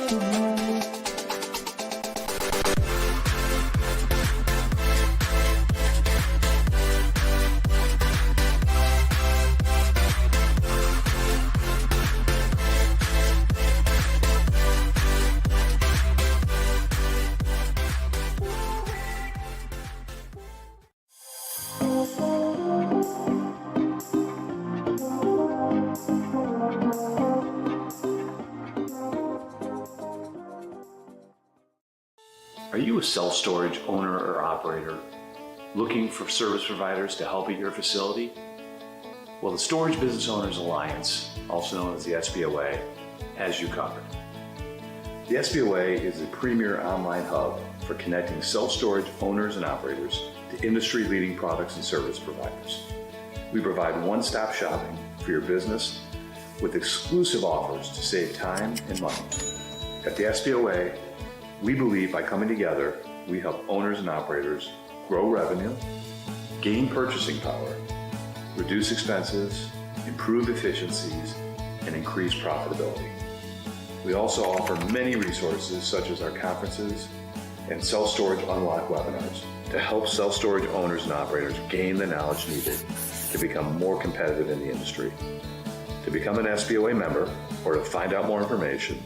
Are you a self-storage owner or operator looking for service providers to help at your facility? Well, the Storage Business Owners Alliance, also known as the SBOA, has you covered. The SBOA is the premier online hub for connecting self-storage owners and operators to industry-leading products and service providers. We provide one-stop shopping for your business with exclusive offers to save time and money. At the SBOA, we believe by coming together, we help owners and operators grow revenue, gain purchasing power, reduce expenses, improve efficiencies, and increase profitability. We also offer many resources such as our conferences and self-storage unlock webinars to help self-storage owners and operators gain the knowledge needed to become more competitive in the industry. To become an SBOA member or to find out more information,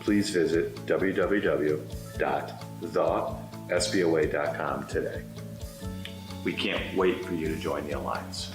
please visit www.thesboa.com today. We can't wait for you to join the Alliance.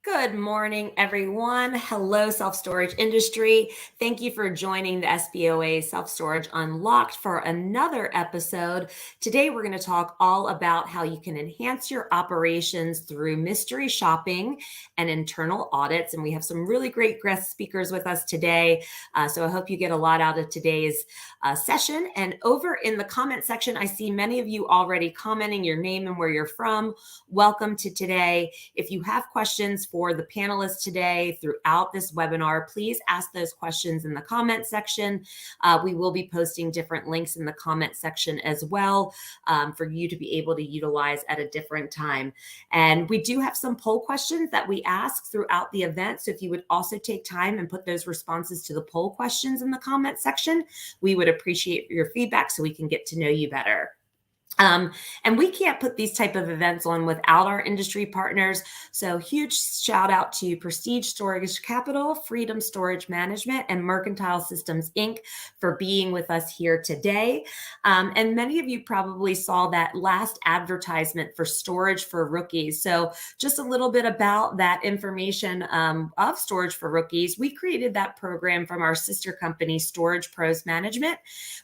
Good morning, everyone. Hello, self-storage industry. Thank you for joining the SBOA Self-Storage Unlocked for another episode. Today, we're going to talk all about how you can enhance your operations through mystery shopping and internal audits. And we have some really great guest speakers with us today. So I hope you get a lot out of today's session. And over in the comment section, I see many of you already commenting your name and where you're from. Welcome to today. If you have questions for the panelists today throughout this webinar, please ask those questions in the comment section. We will be posting different links in the comment section as well for you to be able to utilize at a different time. And we do have some poll questions that we ask throughout the event. So if you would also take time and put those responses to the poll questions in the comment section, we would appreciate your feedback so we can get to know you better. And we can't put these type of events on without our industry partners. So huge shout out to Prestige Storage Capital, Freedom Storage Management, and Mercantile Systems, Inc. for being with us here today. And many of you probably saw that last advertisement for Storage for Rookies. So just a little bit about that information of Storage for Rookies. We created that program from our sister company, Storage Pros Management.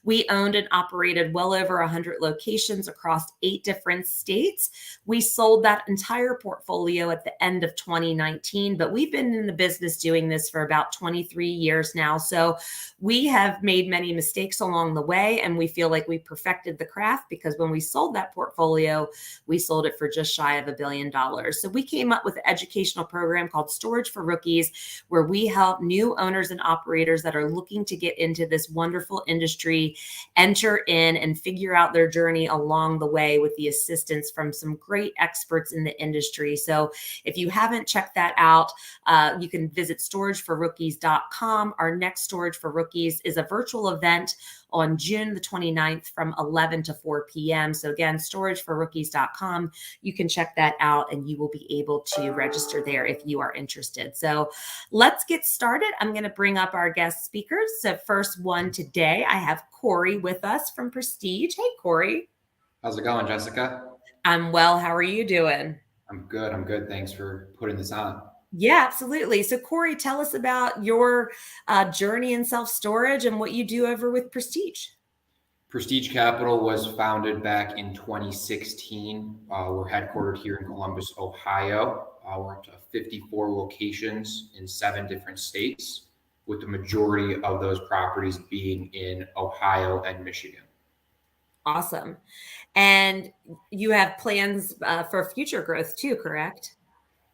We owned and operated well over 100 locations across 8 different states. We sold that entire portfolio at the end of 2019, but we've been in the business doing this for about 23 years now. So we have made many mistakes along the way, and we feel like we perfected the craft because when we sold that portfolio, we sold it for just shy of $1 billion. So we came up with an educational program called Storage for Rookies, where we help new owners and operators that are looking to get into this wonderful industry enter in and figure out their journey along the way with the assistance from some great experts in the industry. So if you haven't checked that out, you can visit storageforrookies.com. Our next Storage for Rookies is a virtual event on June the 29th from 11 to 4 p.m. So again, storageforrookies.com. You can check that out and you will be able to register there if you are interested. So let's get started. I'm going to bring up our guest speakers. So first one today, I have Corey with us from Prestige. Hey, Corey. How's it going, Jessica? I'm well. How are you doing? I'm good. Thanks for putting this on. Yeah, absolutely. So Corey, tell us about your journey in self-storage and what you do over with Prestige. Prestige Capital was founded back in 2016. We're headquartered here in Columbus, Ohio. We're up to 54 locations in 7 different states, with the majority of those properties being in Ohio and Michigan. Awesome. And you have plans for future growth too, correct?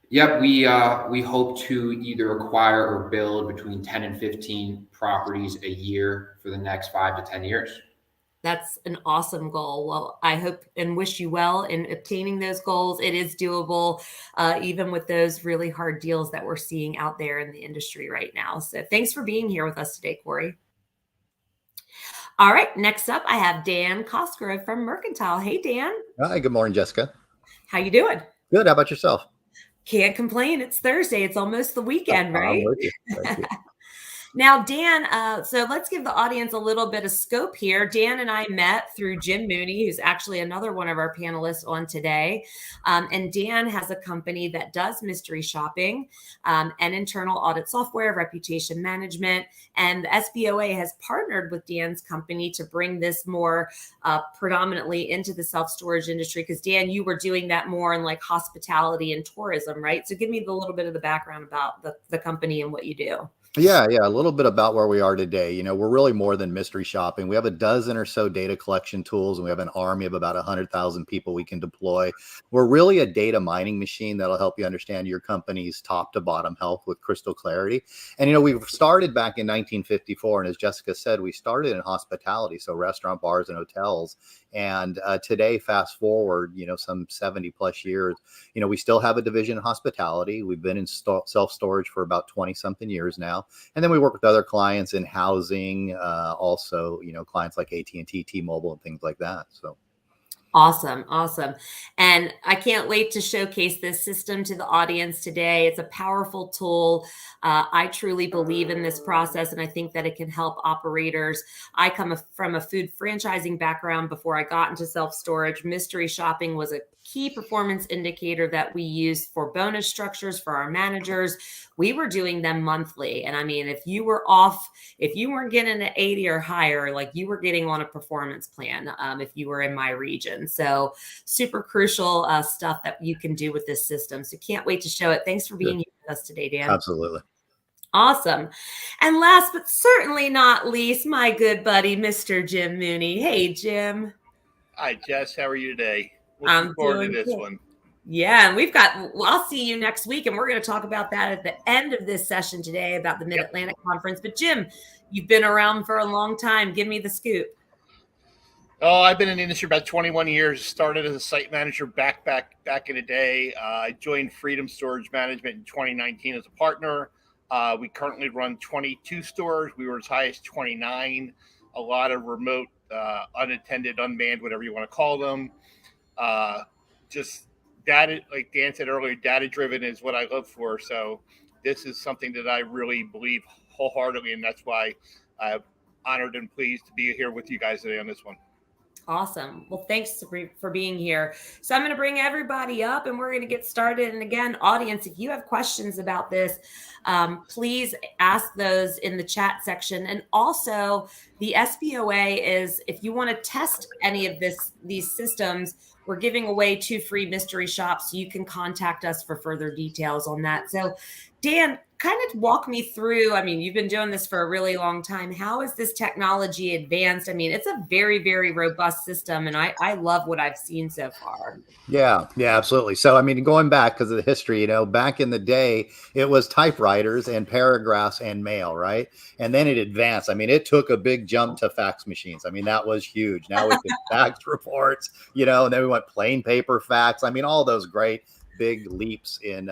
Yep, we hope to either acquire or build between 10 and 15 properties a year for the next 5 to 10 years. That's an awesome goal. Well, I hope and wish you well in obtaining those goals. It is doable, even with those really hard deals that we're seeing out there in the industry right now. So thanks for being here with us today, Corey. All right, next up, I have Dan Cosgrove from Mercantile. Hey, Dan. Hi, good morning, Jessica. How you doing? Good. How about yourself? Can't complain. It's Thursday. It's almost the weekend, I'm right? with you. Thank you. Now, Dan, so let's give the audience a little bit of scope here. Dan and I met through Jim Mooney, who's actually another one of our panelists on today. And Dan has a company that does mystery shopping and internal audit software, reputation management. And the SBOA has partnered with Dan's company to bring this more predominantly into the self-storage industry. Because Dan, you were doing that more in like hospitality and tourism, right? So give me a little bit of the background about the company and what you do. Yeah, a little bit about where we are today. You know, we're really more than mystery shopping. We have a dozen or so data collection tools, and we have an army of about 100,000 people we can deploy. We're really a data mining machine that'll help you understand your company's top to bottom health with crystal clarity. And, you know, we started back in 1954. And as Jessica said, we started in hospitality, so restaurant, bars, and hotels. And today, fast forward, you know, some 70 plus years, you know, we still have a division in hospitality. We've been in self-storage for about 20 something years now. And then we work with other clients in housing, also, you know, clients like AT&T, T-Mobile, and things like that. So. Awesome. Awesome. And I can't wait to showcase this system to the audience today. It's a powerful tool. I truly believe in this process, and I think that it can help operators. I come from a food franchising background before I got into self-storage. Mystery shopping was a key performance indicator that we use for bonus structures for our managers. We were doing them monthly. And I mean, if you were off, if you weren't getting an 80 or higher, like you were getting on a performance plan if you were in my region. So super crucial stuff that you can do with this system. So can't wait to show it. Thanks for being here with us today, Dan. Absolutely. Awesome. And last but certainly not least, my good buddy, Mr. Jim Mooney. Hey, Jim. Hi, Jess. How are you today? I'm Looking forward to doing this good. one. Yeah, and well, I'll see you next week, and we're going to talk about that at the end of this session today about the Mid-Atlantic Conference. But Jim, you've been around for a long time. Give me the scoop. Oh, I've been in the industry about 21 years. Started as a site manager back in the day. I joined Freedom Storage Management in 2019 as a partner. We currently run 22 stores. We were as high as 29. A lot of remote, unattended, unmanned, whatever you want to call them. Just data, like Dan said earlier, data driven is what I look for. So this is something that I really believe wholeheartedly, and that's why I'm honored and pleased to be here with you guys today on this one. Awesome. Well, thanks for being here. So I'm going to bring everybody up and we're going to get started. And again, audience, if you have questions about this, please ask those in the chat section. And also the SBOA is, if you want to test any of these systems, we're giving away 2 free mystery shops. So you can contact us for further details on that. So Dan, kind of walk me through, I mean, you've been doing this for a really long time. How is this technology advanced? I mean, it's a very, very robust system, and I love what I've seen so far. Yeah, absolutely. So, I mean, going back because of the history, you know, back in the day, it was typewriters and paragraphs and mail, right? And then it advanced. I mean, it took a big jump to fax machines. I mean, that was huge. Now we can fax reports, you know, and then we went plain paper fax. I mean, all those great big leaps in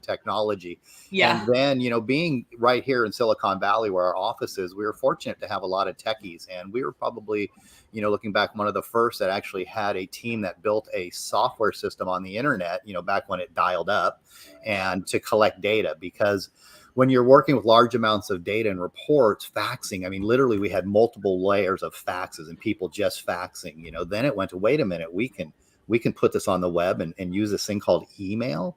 technology. Yeah. And then, you know, being right here in Silicon Valley where our office is, we were fortunate to have a lot of techies, and we were probably, you know, looking back, one of the first that actually had a team that built a software system on the internet, you know, back when it dialed up, and to collect data. Because when you're working with large amounts of data and reports, faxing, I mean, literally we had multiple layers of faxes and people just faxing, you know. Then it went to, wait a minute, we can put this on the web and use this thing called email.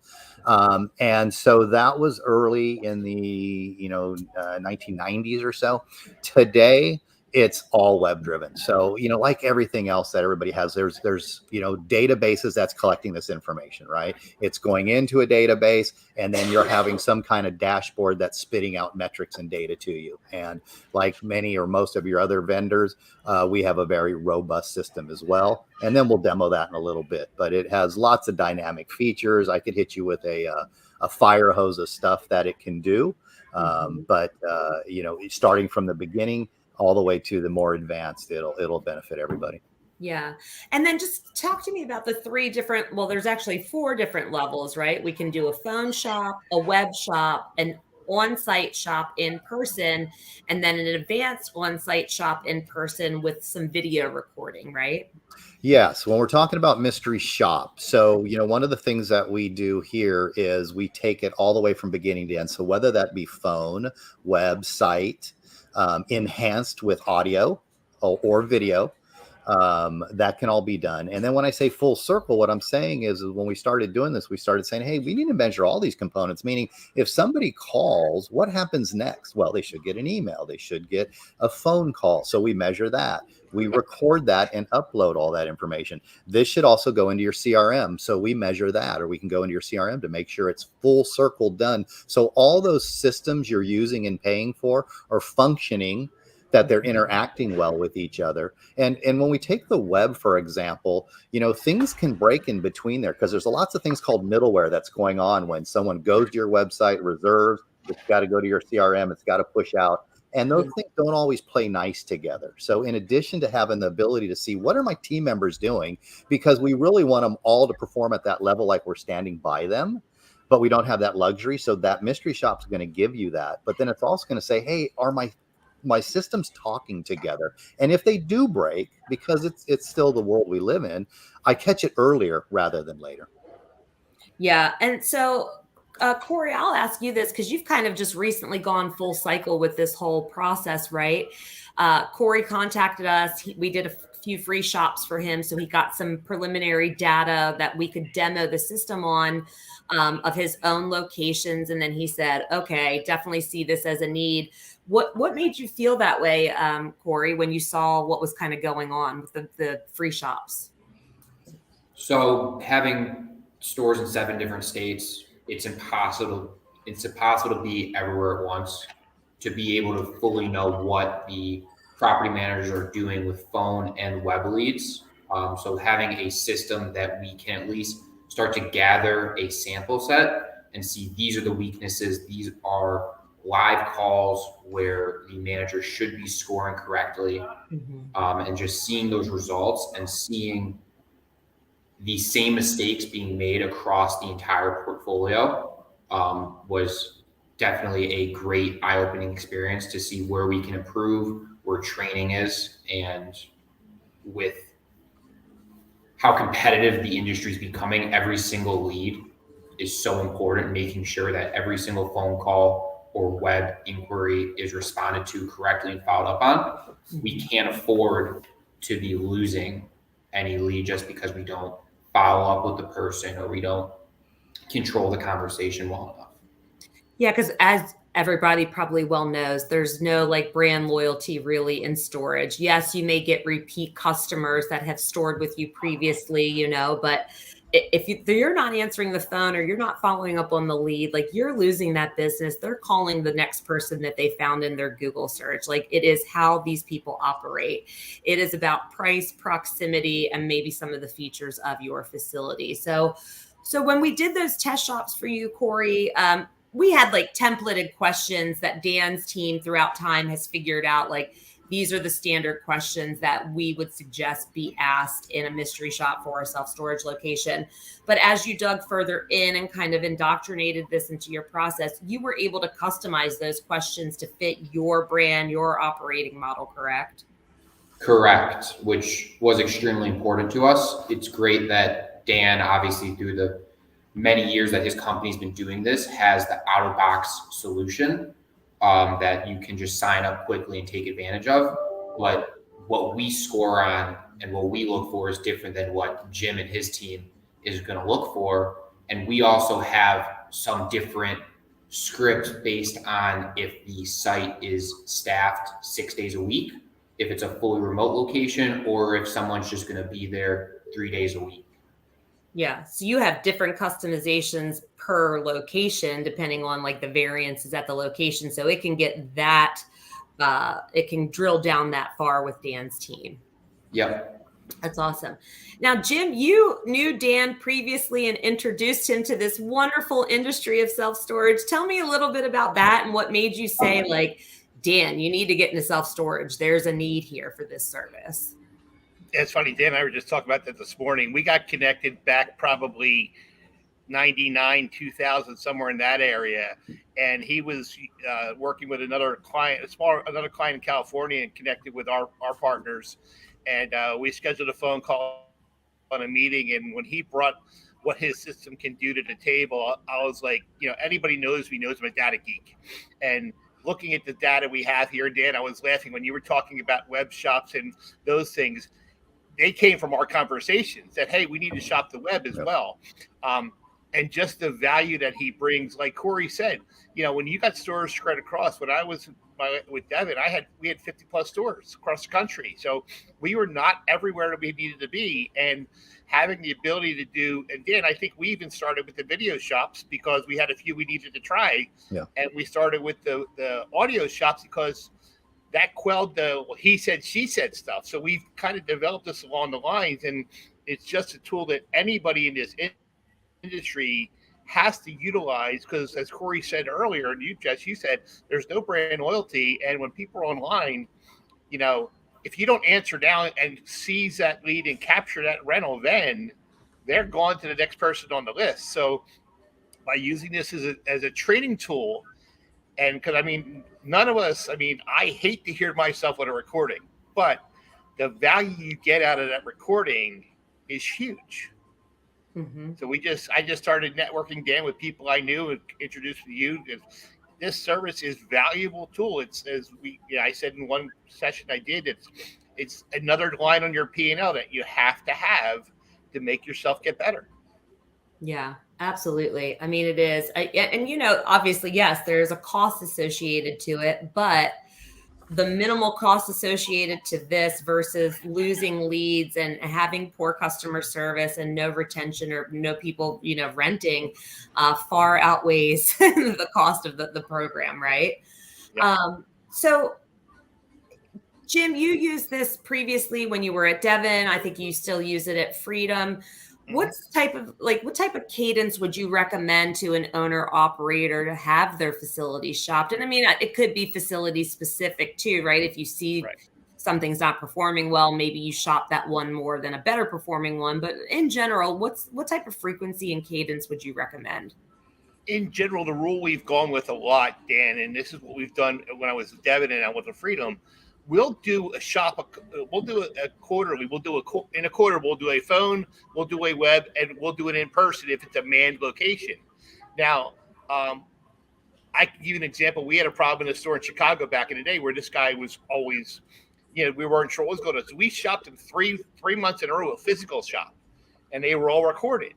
And so that was early in the, 1990s or so. Today, It's all web driven. So, like everything else that everybody has, there's, databases that's collecting this information, right? It's going into a database, and then you're having some kind of dashboard that's spitting out metrics and data to you. And like many or most of your other vendors, we have a very robust system as well. And then we'll demo that in a little bit, but it has lots of dynamic features. I could hit you with a fire hose of stuff that it can do. But starting from the beginning all the way to the more advanced, it'll benefit everybody. Yeah. And then just talk to me about the there's actually 4 different levels, right? We can do a phone shop, a web shop, an on-site shop in person, and then an advanced on-site shop in person with some video recording, right? Yes, when we're talking about mystery shop, so one of the things that we do here is we take it all the way from beginning to end. So whether that be phone, website, enhanced with audio or video, that can all be done. And then when I say full circle, what I'm saying is when we started doing this, we started saying, hey, we need to measure all these components, meaning if somebody calls, what happens next? Well, they should get an email. They should get a phone call. So we measure that. We record that and upload all that information. This should also go into your CRM. So we measure that, or we can go into your CRM to make sure it's full circle done. So all those systems you're using and paying for are functioning, that they're interacting well with each other. And when we take the web, for example, things can break in between there because there's lots of things called middleware that's going on when someone goes to your website, reserves, it's got to go to your CRM, it's got to push out. And those things don't always play nice together. So in addition to having the ability to see what are my team members doing, because we really want them all to perform at that level like we're standing by them, but we don't have that luxury. So that mystery shop is going to give you that. But then it's also going to say, hey, are my systems talking together? And if they do break, because it's still the world we live in, I catch it earlier rather than later. Yeah. And so Corey, I'll ask you this because you've kind of just recently gone full cycle with this whole process, right? Corey contacted us. We did a few free shops for him. So he got some preliminary data that we could demo the system on of his own locations. And then he said, okay, definitely see this as a need. What made you feel that way, Corey, when you saw what was kind of going on with the free shops? So having stores in 7 different states, it's impossible to be everywhere at once, to be able to fully know what the property managers are doing with phone and web leads. So having a system that we can at least start to gather a sample set and see these are the weaknesses, these are live calls where the manager should be scoring correctly, and just seeing those results and seeing the same mistakes being made across the entire portfolio was definitely a great eye-opening experience to see where we can improve, where training is, and with how competitive the industry is becoming, every single lead is so important, making sure that every single phone call or web inquiry is responded to correctly and followed up on. We can't afford to be losing any lead just because we don't follow up with the person or we don't control the conversation well enough. Yeah, because as everybody probably well knows, there's no like brand loyalty really in storage. Yes, you may get repeat customers that have stored with you previously, but if you're not answering the phone or you're not following up on the lead, like you're losing that business. They're calling the next person that they found in their Google search. Like it is how these people operate. It is about price, proximity, and maybe some of the features of your facility. So when we did those test shops for you, Corey, we had like templated questions that Dan's team throughout time has figured out, like these are the standard questions that we would suggest be asked in a mystery shop for a self-storage location. But as you dug further in and kind of indoctrinated this into your process, you were able to customize those questions to fit your brand, your operating model, correct? Correct, which was extremely important to us. It's great that Dan, obviously through the many years that his company's been doing this, has the out-of-box solution that you can just sign up quickly and take advantage of. But what we score on and what we look for is different than what Jim and his team is going to look for. And we also have some different scripts based on if the site is staffed 6 days a week if it's a fully remote location or if someone's just going to be there 3 days a week. Yeah. So you have different customizations per location, depending on like the variances at the location. So it can get that, it can drill down that far with Dan's team. Yep. That's awesome. Now, Jim, you knew Dan previously and introduced him to this wonderful industry of self-storage. Tell me a little bit about that and what made you say, like, Dan, you need to get into self-storage. There's a need here for this service. It's funny, Dan and I were just talking about that this morning. We got connected back probably 99, 2000, somewhere in that area. And he was working with another client in California, and connected with our partners. And we scheduled a phone call on a meeting. And when he brought what his system can do to the table, I was like, anybody knows me knows I'm a data geek. And looking at the data we have here, Dan, I was laughing when you were talking about web shops and those things. They came from our conversations that, hey, we need to shop the web as well. And just the value that he brings, like Corey said, when you got stores spread across, when I was with Devin, we had 50 plus stores across the country. So we were not everywhere that we needed to be. And having the ability to do, and Dan, I think we even started with the video shops because we had a few we needed to try. Yeah. And we started with the audio shops because that quelled the he said, she said stuff. So we've kind of developed this along the lines, and it's just a tool that anybody in this industry has to utilize, because as Corey said earlier, and you, Jess, you said there's no brand loyalty. And when people are online, if you don't answer down and seize that lead and capture that rental, then they're gone to the next person on the list. So by using this as a training tool, and because none of us, I hate to hear myself on a recording, but the value you get out of that recording is huge. Mm-hmm. So I just started networking, Dan, with people I knew and introduced to you. This service is valuable tool. It's, as I said in one session I did, it's another line on your P&L that you have to make yourself get better. Yeah, absolutely. It is. Obviously, yes, there's a cost associated to it, but the minimal cost associated to this versus losing leads and having poor customer service and no retention or no people, renting far outweighs the cost of the program, right? Yeah. So Jim, you used this previously when you were at Devon. I think you still use it at Freedom. What type of cadence would you recommend to an owner operator to have their facility shopped? And it could be facility specific too, right? If you see something's not performing well, maybe you shop that one more than a better performing one. But in general, what type of frequency and cadence would you recommend? In general, the rule we've gone with a lot, Dan, and this is what we've done when I was at Devon and I was at Freedom. We'll do a shop. We'll do a quarterly. In a quarter. We'll do a phone. We'll do a web, and we'll do it in person if it's a manned location. Now, I can give you an example. We had a problem in a store in Chicago back in the day where this guy was always, we weren't sure what was going on. So we shopped him three months in a row, a physical shop, and they were all recorded.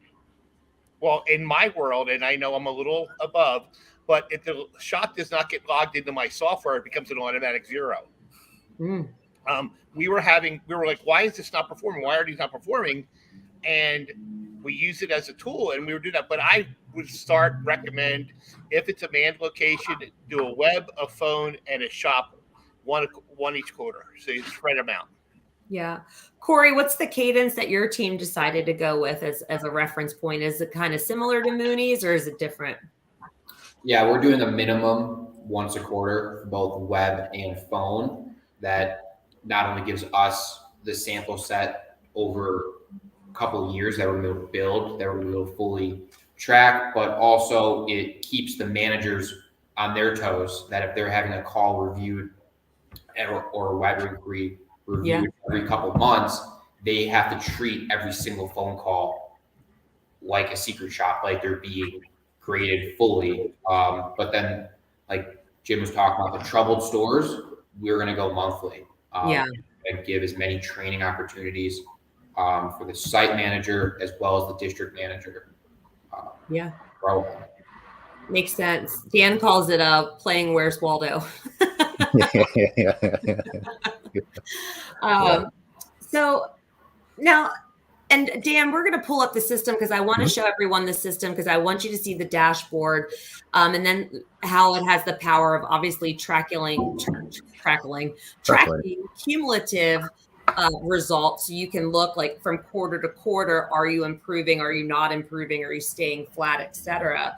Well, in my world, and I know I'm a little above, but if the shop does not get logged into my software, it becomes an automatic 0. We were like, why is this not performing? Why are these not performing? And we use it as a tool, and we would do that. But I would recommend, if it's a manned location, do a web, a phone, and a shop, one each quarter. So you spread them out. Yeah. Corey, what's the cadence that your team decided to go with as a reference point? Is it kind of similar to Mooney's, or is it different? Yeah, we're doing a minimum once a quarter for both web and phone. That not only gives us the sample set over a couple of years that we're going to build, that we're going to fully track, but also it keeps the managers on their toes, that if they're having a call reviewed or a web inquiry reviewed every couple of months, they have to treat every single phone call like a secret shop, like they're being graded fully. But then, like Jim was talking about, the troubled stores, we're going to go monthly and give as many training opportunities for the site manager as well as the district manager. Makes sense. Dan calls it playing Where's Waldo. So now, and Dan, we're going to pull up the system because I want to Mhm. show everyone the system because I want you to see the dashboard, and then how it has the power of obviously tracking cumulative results. So you can look like from quarter to quarter, are you improving? Are you not improving? Are you staying flat, etc.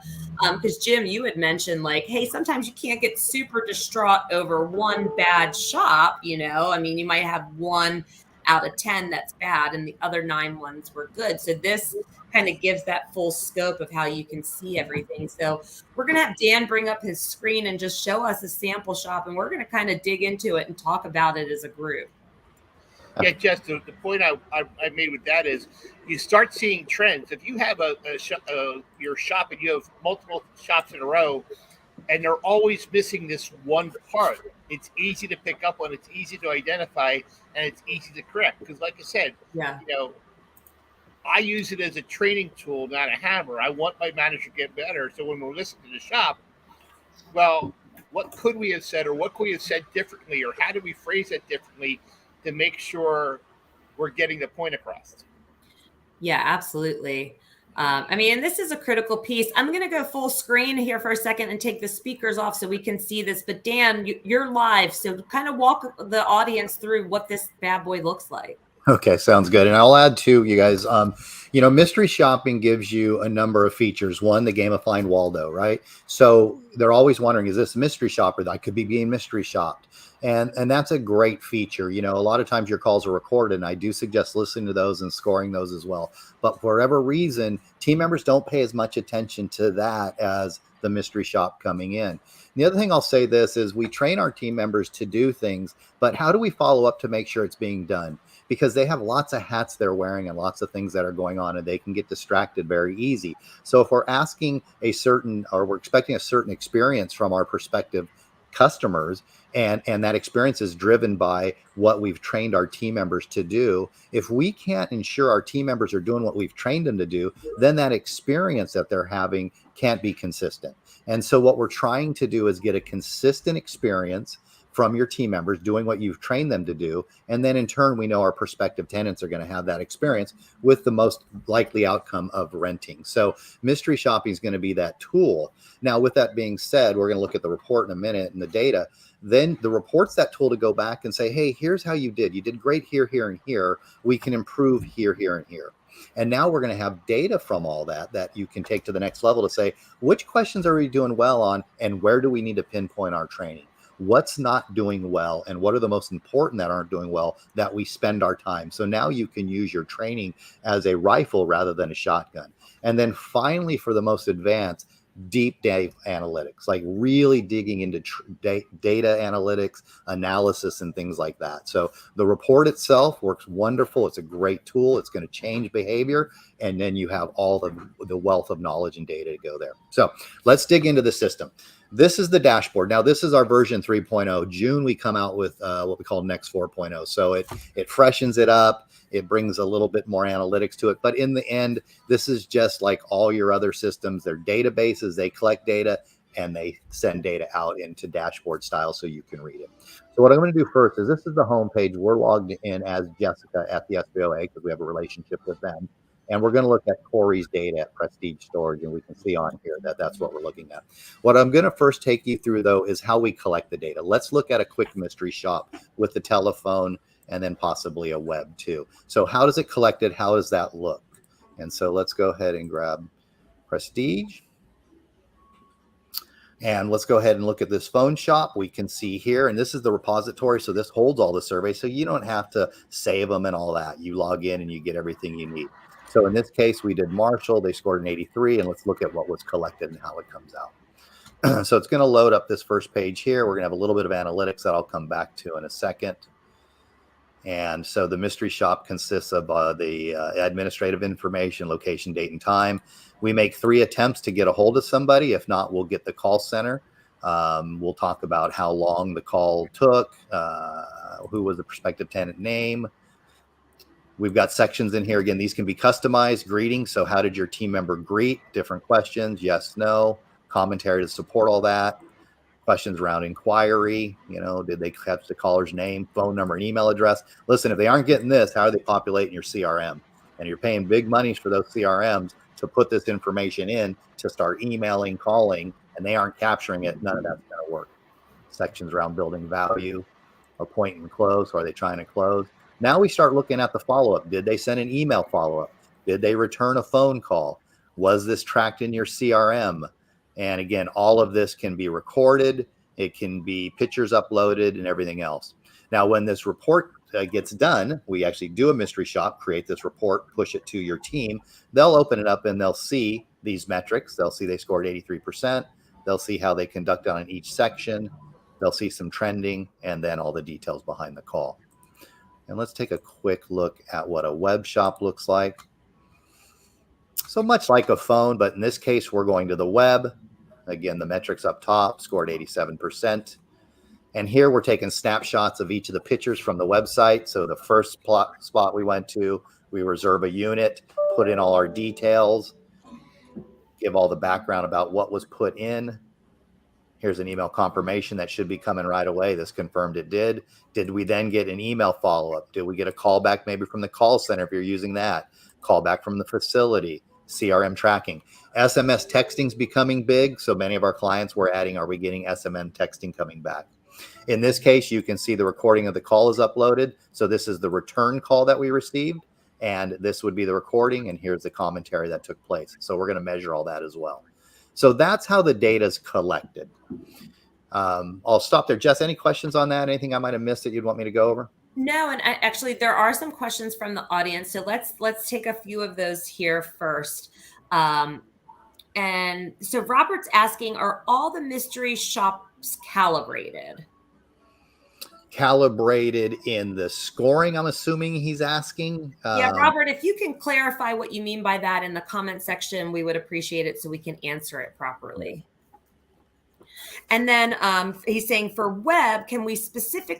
Because Jim, you had mentioned like, hey, sometimes you can't get super distraught over one bad shop. I mean, you might have one out of 10 that's bad and the other 9 ones were good. So this kind of gives that full scope of how you can see everything. So we're going to have Dan bring up his screen and just show us a sample shop, and we're going to kind of dig into it and talk about it as a group. Yeah, Jess, the point I made with that is you start seeing trends. If you have your shop and you have multiple shops in a row and they're always missing this one part, it's easy to pick up on, it's easy to identify, and it's easy to correct. Because like I said, Yeah. I use it as a training tool, not a hammer. I want my manager to get better. So when we're listening to the shop, well, what could we have said, or what could we have said differently, or how do we phrase it differently to make sure we're getting the point across? Yeah, absolutely. I mean, and this is a critical piece. I'm going to go full screen here for a second and take the speakers off so we can see this. But Dan, you're live. So kind of walk the audience through what this bad boy looks like. Okay, sounds good. And I'll add to you guys, mystery shopping gives you a number of features. One, the game of Find Waldo, right? So they're always wondering, is this a mystery shopper that could be being mystery shopped? And that's a great feature. A lot of times your calls are recorded, and I do suggest listening to those and scoring those as well. But for whatever reason, team members don't pay as much attention to that as the mystery shop coming in. And the other thing I'll say this is we train our team members to do things, but how do we follow up to make sure it's being done? Because they have lots of hats they're wearing and lots of things that are going on, and they can get distracted very easy. So if we're asking we're expecting a certain experience from our prospective customers, and that experience is driven by what we've trained our team members to do, if we can't ensure our team members are doing what we've trained them to do, then that experience that they're having can't be consistent. And so what we're trying to do is get a consistent experience from your team members doing what you've trained them to do. And then in turn, we know our prospective tenants are going to have that experience with the most likely outcome of renting. So mystery shopping is going to be that tool. Now, with that being said, we're going to look at the report in a minute and the data. Then the report's that tool to go back and say, hey, here's how you did. You did great here, here, and here. We can improve here, here, and here. And now we're going to have data from all that you can take to the next level to say, which questions are we doing well on, and where do we need to pinpoint our training? What's not doing well, and what are the most important that aren't doing well that we spend our time. So now you can use your training as a rifle rather than a shotgun. And then finally, for the most advanced, deep data analytics, like really digging into data analytics, analysis, and things like that. So the report itself works wonderful. It's a great tool. It's going to change behavior. And then you have all the wealth of knowledge and data to go there. So let's dig into the system. This is the dashboard. Now, this is our version 3.0. June, we come out with what we call Next 4.0. So it freshens it up. It brings a little bit more analytics to it. But in the end, this is just like all your other systems. They're databases. They collect data and they send data out into dashboard style so you can read it. So what I'm going to do first is this is the home page. We're logged in as Jessica at the SBOA because we have a relationship with them. And we're going to look at Corey's data at Prestige Storage, and we can see on here that that's what we're looking at. What I'm going to first take you through, though, is how we collect the data. Let's look at a quick mystery shop with the telephone and then possibly a web, too. So how does it collect it? How does that look? And so let's go ahead and grab Prestige. And let's go ahead and look at this phone shop. We can see here, and this is the repository. So this holds all the surveys. So you don't have to save them and all that. You log in and you get everything you need. So in this case, we did Marshall. They scored an 83. And let's look at what was collected and how it comes out. So it's going to load up this first page here. We're going to have a little bit of analytics that I'll come back to in a second. And so the mystery shop consists of the administrative information, location, date, and time. We make 3 attempts to get a hold of somebody. If not, we'll get the call center. We'll talk about how long the call took, who was the prospective tenant name. We've got sections in here. Again, these can be customized. Greetings. So how did your team member greet? Different questions. Yes, no. Commentary to support all that. questions around inquiry. Did they catch the caller's name, phone number, and email address? Listen, if they aren't getting this, how are they populating your CRM? And you're paying big monies for those CRMs to put this information in to start emailing, calling, and they aren't capturing it. None of that's going to work. Sections around building value, appoint and close. Are they trying to close? Now we start looking at the follow-up. Did they send an email follow-up? Did they return a phone call? Was this tracked in your CRM? And again, all of this can be recorded. It can be pictures uploaded and everything else. Now, when this report gets done, we actually do a mystery shop, create this report, push it to your team. They'll open it up and they'll see these metrics. They'll see they scored 83%. They'll see how they conducted on each section. They'll see some trending and then all the details behind the call. And let's take a quick look at what a web shop looks like. So much like a phone, but in this case, we're going to the web. Again, the metrics up top scored 87%. And here we're taking snapshots of each of the pictures from the website. So the first spot we went to, we reserve a unit, put in all our details, give all the background about what was put in. Here's an email confirmation that should be coming right away. This confirmed it did. Did we then get an email follow-up? Did we get a call back maybe from the call center if you're using that? Call back from the facility, CRM tracking. SMS texting is becoming big. So many of our clients were adding, are we getting SMS texting coming back? In this case, you can see the recording of the call is uploaded. So this is the return call that we received. And this would be the recording. And here's the commentary that took place. So we're going to measure all that as well. So that's how the data is collected. I'll stop there. Jess, any questions on that? Anything I might have missed that you'd want me to go over? No, and actually there are some questions from the audience. So let's take a few of those here first. And so Robert's asking, are all the mystery shops calibrated? Calibrated in the scoring, I'm assuming he's asking. Yeah, Robert, if you can clarify what you mean by that in the comment section, we would appreciate it so we can answer it properly. And then he's saying for web, can we specify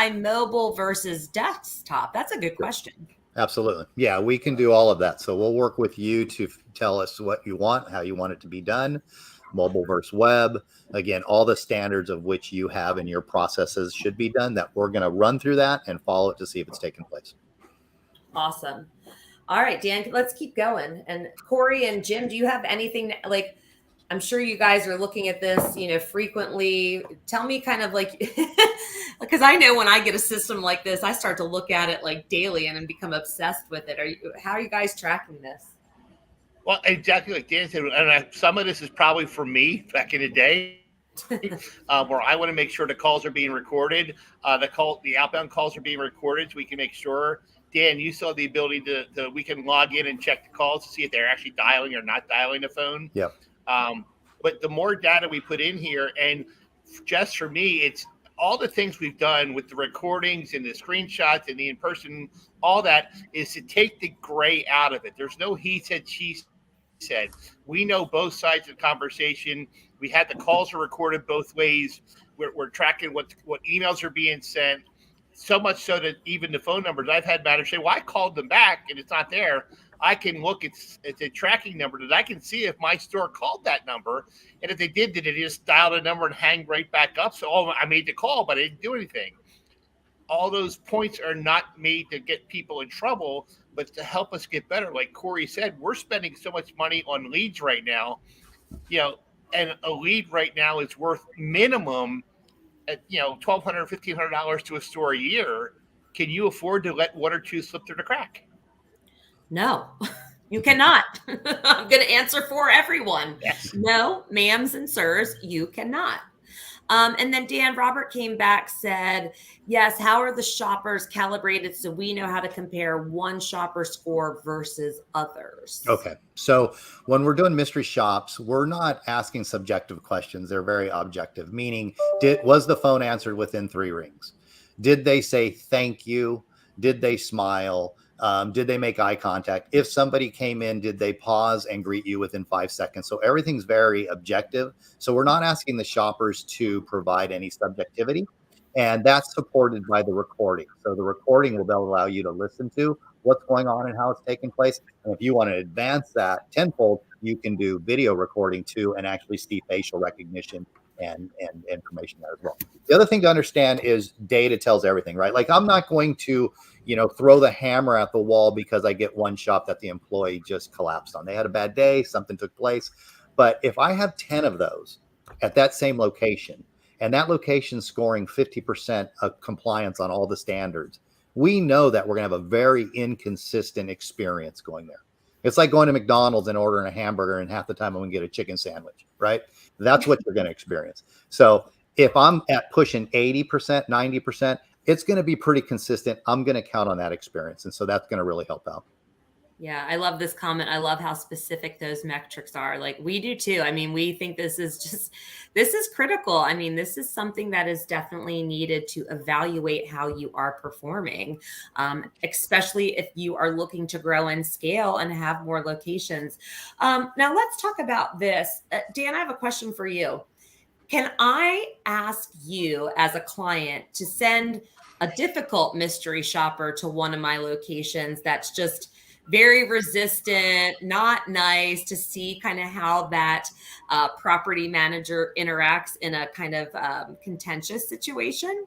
mobile versus desktop? That's a good question. Absolutely. Yeah, we can do all of that. So we'll work with you to tell us what you want, how you want it to be done. Mobile versus web. Again, all the standards of which you have in your processes should be done, that we're going to run through that and follow it to see if it's taking place. Awesome. All right, Dan, let's keep going. And Corey and Jim, do you have anything like, I'm sure you guys are looking at this, frequently. Tell me kind of like, because I know when I get a system like this, I start to look at it like daily and then become obsessed with it. How are you guys tracking this? Well, exactly like Dan said, and some of this is probably for me back in the day, where I want to make sure the calls are being recorded. The outbound calls are being recorded, so we can make sure. Dan, you saw the ability to we can log in and check the calls to see if they're actually dialing or not dialing the phone. Yeah. But the more data we put in here, and just for me, it's all the things we've done with the recordings and the screenshots and the in-person, all that is to take the gray out of it. There's no he said, she said. We know both sides of the conversation. We had the calls are recorded both ways. We're tracking what emails are being sent. So much so that even the phone numbers, I've had matters say, well, I called them back and it's not there. I can look, it's a tracking number that I can see if my store called that number. And if they did they just dial a number and hang right back up? So, I made the call, but I didn't do anything. All those points are not made to get people in trouble, but to help us get better. Like Corey said, we're spending so much money on leads right now, and a lead right now is worth minimum at, $1,200, $1,500 to a store a year. Can you afford to let one or two slip through the crack? No, you cannot. I'm going to answer for everyone. Yes. No, ma'ams and sirs, you cannot. And then Dan, Robert came back, said, yes, how are the shoppers calibrated so we know how to compare one shopper score versus others? Okay. So when we're doing mystery shops, we're not asking subjective questions. They're very objective, meaning was the phone answered within 3 rings? Did they say thank you? Did they smile? Did they make eye contact? If somebody came in, did they pause and greet you within 5 seconds? So everything's very objective. So we're not asking the shoppers to provide any subjectivity, and that's supported by the recording. So the recording will allow you to listen to what's going on and how it's taking place. And if you want to advance that tenfold, you can do video recording too and actually see facial recognition and information there as well. The other thing to understand is data tells everything, right? Like I'm not going to, throw the hammer at the wall because I get one shop that the employee just collapsed on. They had a bad day, something took place. But if I have 10 of those at that same location, and that location scoring 50% of compliance on all the standards, we know that we're going to have a very inconsistent experience going there. It's like going to McDonald's and ordering a hamburger, and half the time I'm going to get a chicken sandwich, right? That's what you're going to experience. So if I'm at pushing 80%, 90%, it's going to be pretty consistent. I'm going to count on that experience. And so that's going to really help out. Yeah, I love this comment. I love how specific those metrics are. Like we do too. I mean, we think this is critical. I mean, this is something that is definitely needed to evaluate how you are performing, especially if you are looking to grow and scale and have more locations. Now let's talk about this. Dan, I have a question for you. Can I ask you as a client to send a difficult mystery shopper to one of my locations that's just very resistant, not nice, to see kind of how that property manager interacts in a kind of contentious situation?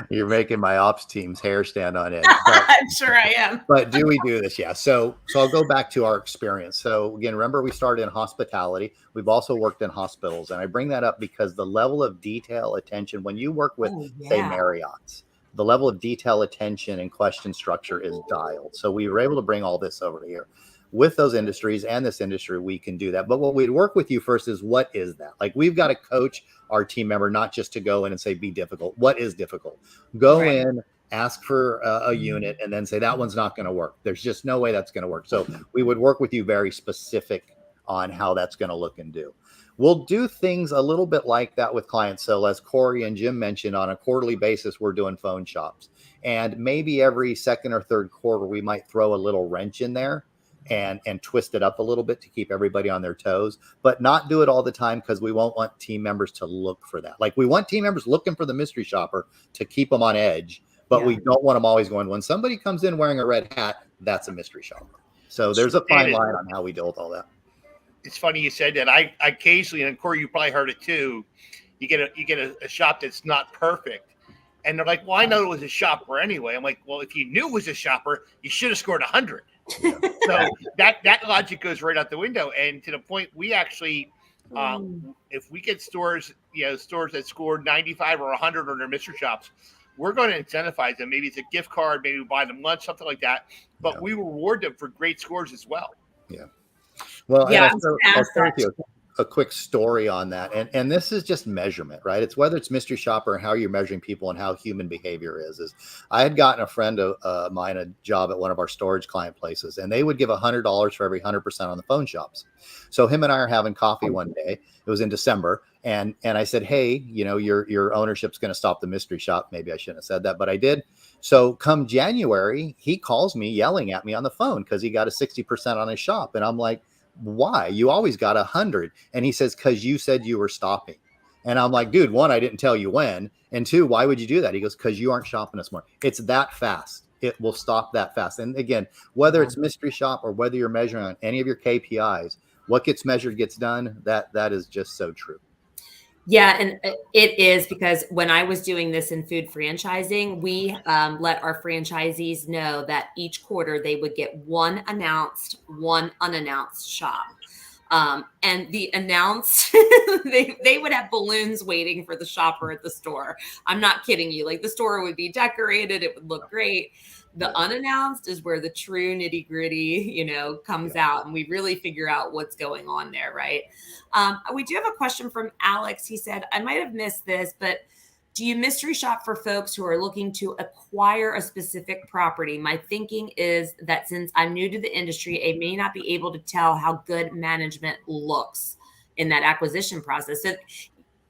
You're making my ops team's hair stand on end. I'm sure I am. But do we do this? Yeah. So I'll go back to our experience. So again, remember we started in hospitality. We've also worked in hospitals. And I bring that up because the level of detail attention, when you work with, say, Marriott's, the level of detail attention and question structure is dialed. So we were able to bring all this over here. With those industries and this industry, we can do that. But what we'd work with you first is, what is that? Like, we've got to coach our team member, not just to go in and say, be difficult. What is difficult? Go in, ask for a unit, and then say, that one's not going to work. There's just no way that's going to work. So we would work with you very specific on how that's going to look and do. We'll do things a little bit like that with clients. So as Corey and Jim mentioned, on a quarterly basis, we're doing phone shops. And maybe every second or third quarter, we might throw a little wrench in there and twist it up a little bit to keep everybody on their toes, but not do it all the time, because we won't want team members to look for that. Like, we want team members looking for the mystery shopper to keep them on edge, but we don't want them always going, when somebody comes in wearing a red hat, that's a mystery shopper. So there's a fine line on how we deal with all that. It's funny you said that. I occasionally, and Corey, you probably heard it too, you get a shop that's not perfect. And they're like, well, I know it was a shopper anyway. I'm like, well, if you knew it was a shopper, you should have scored 100. So that logic goes right out the window. And to the point, we actually, if we get stores that scored 95 or 100 on their mystery shops, we're going to incentivize them. Maybe it's a gift card, maybe we buy them lunch, something like that. But we reward them for great scores as well. Yeah. Well, I'll share with you a quick story on that. And this is just measurement, right? It's whether it's mystery shopper and how you're measuring people and how human behavior is I had gotten a friend of mine a job at one of our storage client places, and they would give $100 for every 100% on the phone shops. So him and I are having coffee one day. It was in December. And I said, hey, your ownership's going to stop the mystery shop. Maybe I shouldn't have said that, but I did. So come January, he calls me yelling at me on the phone because he got a 60% on his shop. And I'm like, why? You always got 100. And he says, because you said you were stopping. And I'm like, dude, one, I didn't tell you when. And two, why would you do that? He goes, because you aren't shopping us more. It's that fast. It will stop that fast. And again, whether it's mystery shop or whether you're measuring on any of your KPIs, what gets measured gets done. That is just so true. Yeah, and it is, because when I was doing this in food franchising, we let our franchisees know that each quarter they would get one announced, one unannounced shop. And the announced, they would have balloons waiting for the shopper at the store. I'm not kidding you. Like, the store would be decorated. It would look great. The unannounced is where the true nitty gritty, comes out, and we really figure out what's going on there. Right. We do have a question from Alex. He said, I might have missed this, but do you mystery shop for folks who are looking to acquire a specific property? My thinking is that since I'm new to the industry, I may not be able to tell how good management looks in that acquisition process. So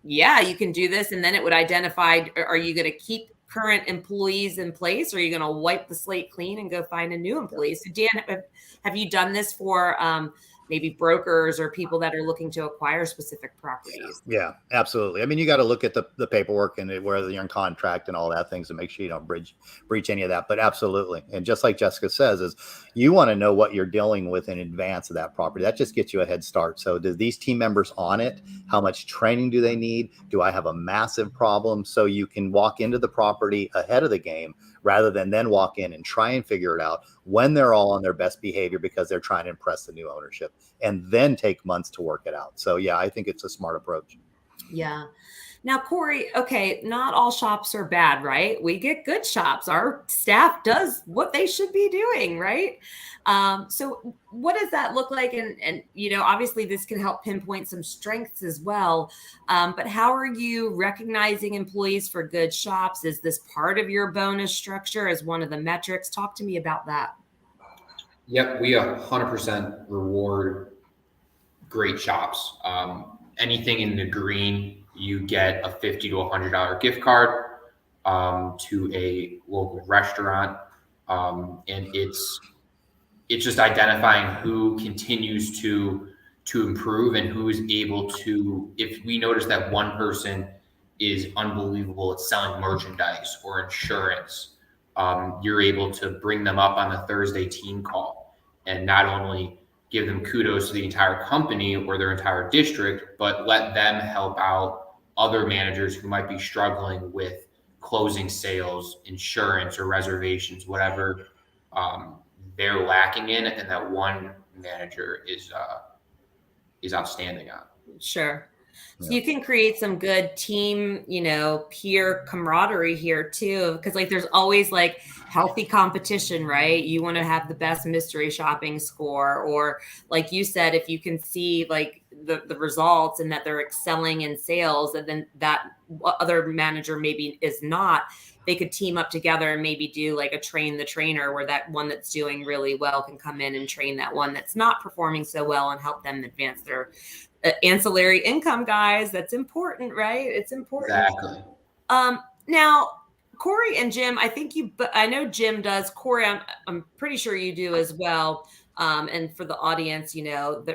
yeah, you can do this. And then it would identify, are you going to keep current employees in place, or are you going to wipe the slate clean and go find a new employee? So Dan, have you done this for maybe brokers or people that are looking to acquire specific properties. Yeah, absolutely. I mean, you got to look at the paperwork and whether you're in contract and all that things to make sure you don't breach any of that. But absolutely. And just like Jessica says, is you want to know what you're dealing with in advance of that property. That just gets you a head start. So do these team members on it? How much training do they need? Do I have a massive problem? So you can walk into the property ahead of the game rather than then walk in and try and figure it out when they're all on their best behavior because they're trying to impress the new ownership, and then take months to work it out. So yeah, I think it's a smart approach. Yeah. Now, Corey, okay, not all shops are bad, right? We get good shops. Our staff does what they should be doing, right? So what does that look like? And obviously this can help pinpoint some strengths as well. But how are you recognizing employees for good shops? Is this part of your bonus structure as one of the metrics? Talk to me about that. Yep, we 100% reward great shops. Anything in the green, you get a $50 to $100 gift card to a local restaurant, and it's just identifying who continues to improve and who is able to. If we notice that one person is unbelievable at selling merchandise or insurance, you're able to bring them up on the Thursday team call and not only give them kudos to the entire company or their entire district, but let them help out other managers who might be struggling with closing sales, insurance, or reservations, whatever they're lacking in, and that one manager is outstanding on. Sure. So you can create some good team, peer camaraderie here too, because there's always healthy competition, right? You want to have the best mystery shopping score, or like you said, if you can see the results and that they're excelling in sales, and then that other manager maybe is not, they could team up together and maybe do a train the trainer, where that one that's doing really well can come in and train that one that's not performing so well and help them advance their ancillary income, guys. That's important, right? It's important. Exactly. Now, Corey and Jim, I know Jim does. Corey, I'm pretty sure you do as well. And for the audience,